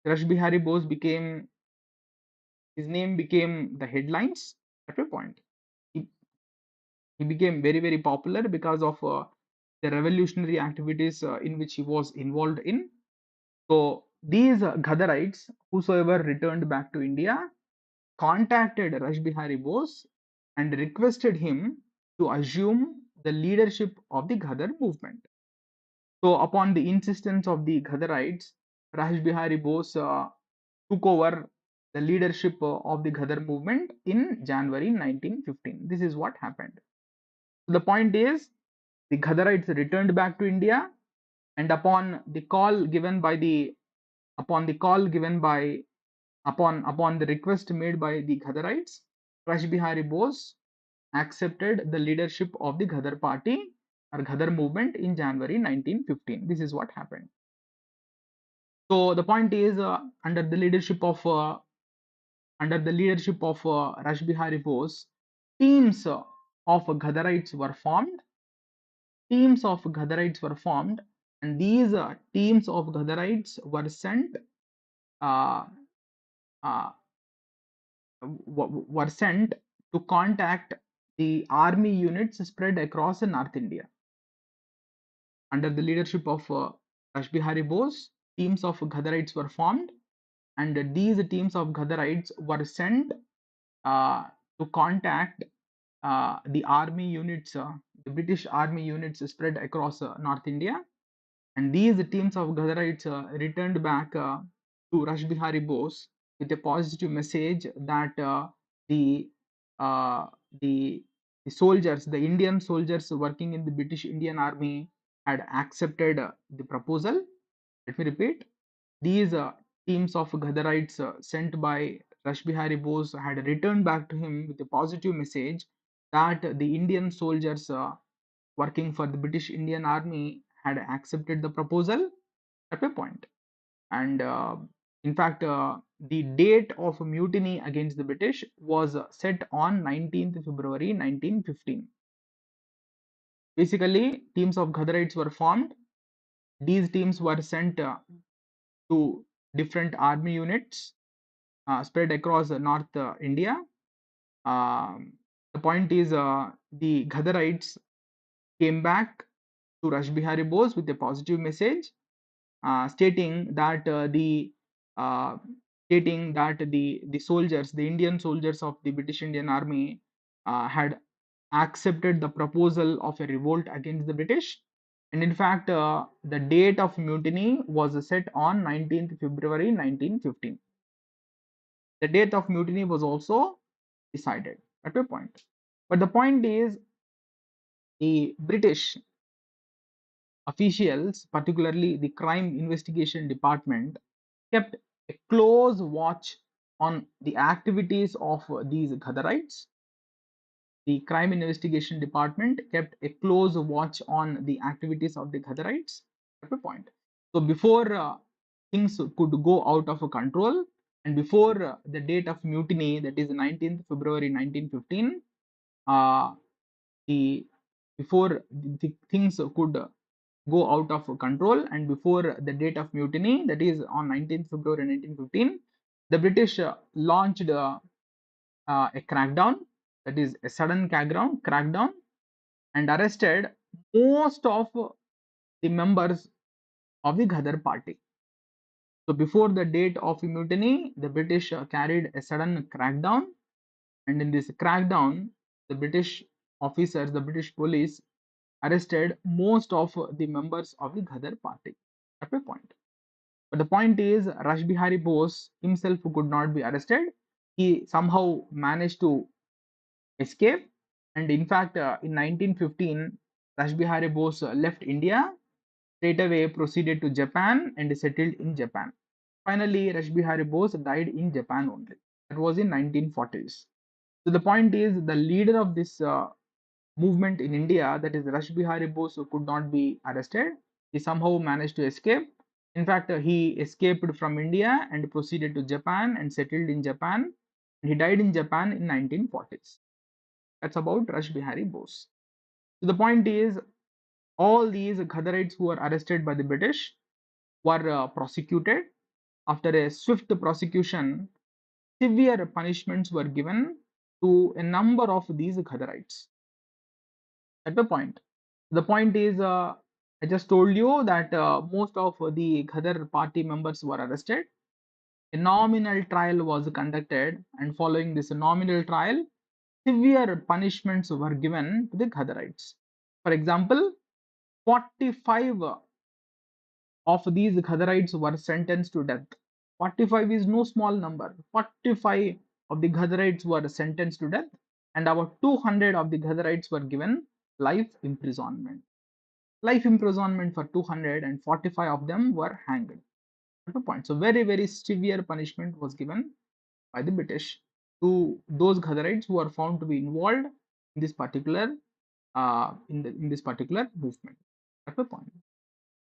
Rash Bihari Bose became his name became the headlines at a point. He, he became very popular because of the revolutionary activities in which he was involved in. So these Ghadarites, whosoever returned back to India, contacted Rash Bihari Bose and requested him to assume the leadership of the Ghadar movement. So upon the insistence of the Ghadarites, Rash Bihari Bose took over the leadership of the Ghadar movement in January 1915. This is what happened. The point is, the Ghadarites returned back to India, and upon the call given by upon the request made by the Ghadarites, Rash Bihari Bose accepted the leadership of the Ghadar party or Ghadar movement in January 1915. This is what happened. So the point is, under the leadership of Rash Bihari Bose, teams of Ghadarites were formed. Teams of Ghadarites were formed, and these teams of Ghadarites uh, uh, were sent to contact the army units spread across North India. Under the leadership of Rash Bihari Bose, teams of Ghadarites were formed, and these teams of Ghadarites were sent uh, to contact the army units, the British army units spread across North India. And these teams of Ghadarites returned back to Rash Bihari Bose with a positive message that the, uh, the the soldiers, the Indian soldiers working in the British Indian Army, had accepted the proposal. Let me repeat: these teams of Ghadarites sent by Rash Bihari Bose had returned back to him with a positive message that the Indian soldiers working for the British Indian Army had accepted the proposal at a point. And in fact, the date of mutiny against the British was set on 19th February 1915. Basically, teams of Ghadarites were formed. These teams were sent to different army units spread across North India. The point is, the Ghadarites came back to Rash Bihari Bose with a positive message, stating that uh, the soldiers, the Indian soldiers of the British Indian Army, had accepted the proposal of a revolt against the British. And in fact, the date of mutiny was set on 19th February 1915. The date of mutiny was also decided at a point. But the point is, the British officials, particularly the Crime Investigation Department, kept a close watch on the activities of these Ghadarites. The Crime Investigation Department kept a close watch on the activities of the Ghadarites at a point. So before things could go out of control, and before the date of mutiny, that is 19th February 1915, uh, the before the things could go out of control, and before the date of mutiny, that is on 19th February 1915, the British launched a crackdown, that is a sudden crackdown, and arrested most of the members of the Ghadar party. So before the date of mutiny, the British carried a sudden crackdown, and in this crackdown, the British officers, the British police, arrested most of the members of the Ghadar party at a point. But the point is, Rash Bihari Bose himself could not be arrested. He somehow managed to escape, and in fact, in 1915, Rash Bihari Bose left India, straight away proceeded to Japan and settled in Japan. Finally, Rash Bihari Bose died in Japan only. That was in 1940s. So the point is, the leader of this movement in India, that is Rash Bihari Bose, could not be arrested. He somehow managed to escape. In fact, he escaped from India and proceeded to Japan and settled in Japan. He died in Japan in 1940s. That's about Rash Bihari Bose. So the point is, all these Ghadarites who were arrested by the British were prosecuted. After a swift prosecution, severe punishments were given to a number of these Ghadarites. At the point, the point is, I just told you that most of the Ghadar party members were arrested. A nominal trial was conducted, and following this nominal trial, severe punishments were given to the Ghadarites. For example, 45 of these Ghadarites were sentenced to death. 45 is no small number. 45 of the Ghadarites were sentenced to death, and about 200 of the Ghadarites were given life imprisonment. life imprisonment for 245 of them were hanged. At the point, so very severe punishment was given by the British to those Ghadarites who are found to be involved in this particular in this particular movement. At the point.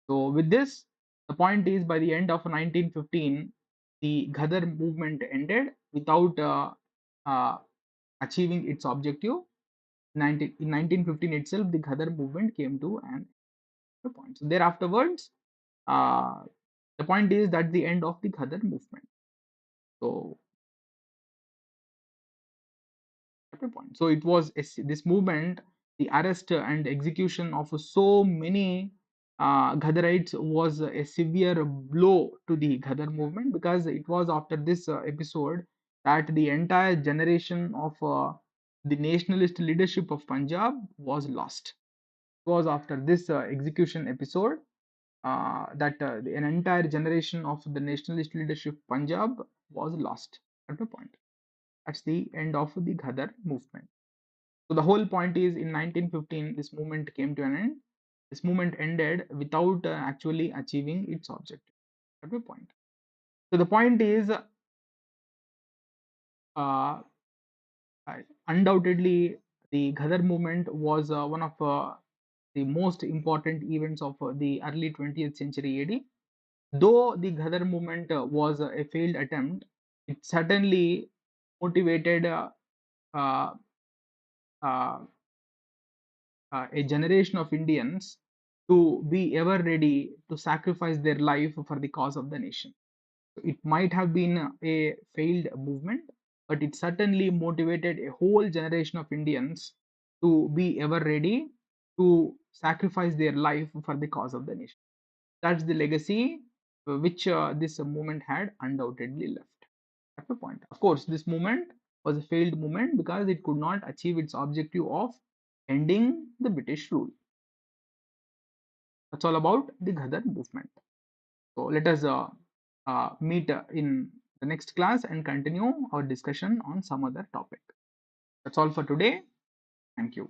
So with this, the point is by the end of 1915, the Ghadar movement ended without uh, achieving its objective. In 1915 itself, the Ghadar movement came to an point. So thereafterwards, uh, the point is that the end of the Ghadar movement. So point. So it was this movement, the arrest and execution of so many Ghadarites was a severe blow to the Ghadar movement, because it was after this episode that the entire generation of the nationalist leadership of Punjab was lost. It was after this execution episode that an entire generation of the nationalist leadership Punjab was lost at the point. That's the end of the Ghadar movement. So the whole point is in 1915, this movement came to an end. This movement ended without actually achieving its objective. At the point. So the point is, uh, undoubtedly, the Ghadar movement was one of the most important events of the early 20th century AD. Though the Ghadar movement was a failed attempt, it certainly motivated uh, uh, a generation of Indians to be ever ready to sacrifice their life for the cause of the nation. It might have been a failed movement, but it certainly motivated a whole generation of Indians to be ever ready to sacrifice their life for the cause of the nation. That's the legacy which this movement had undoubtedly left. That's the point. Of course, this movement was a failed movement because it could not achieve its objective of ending the British rule. That's all about the Ghadar movement. So let us meet in the next class and continue our discussion on some other topic. That's all for today. Thank you.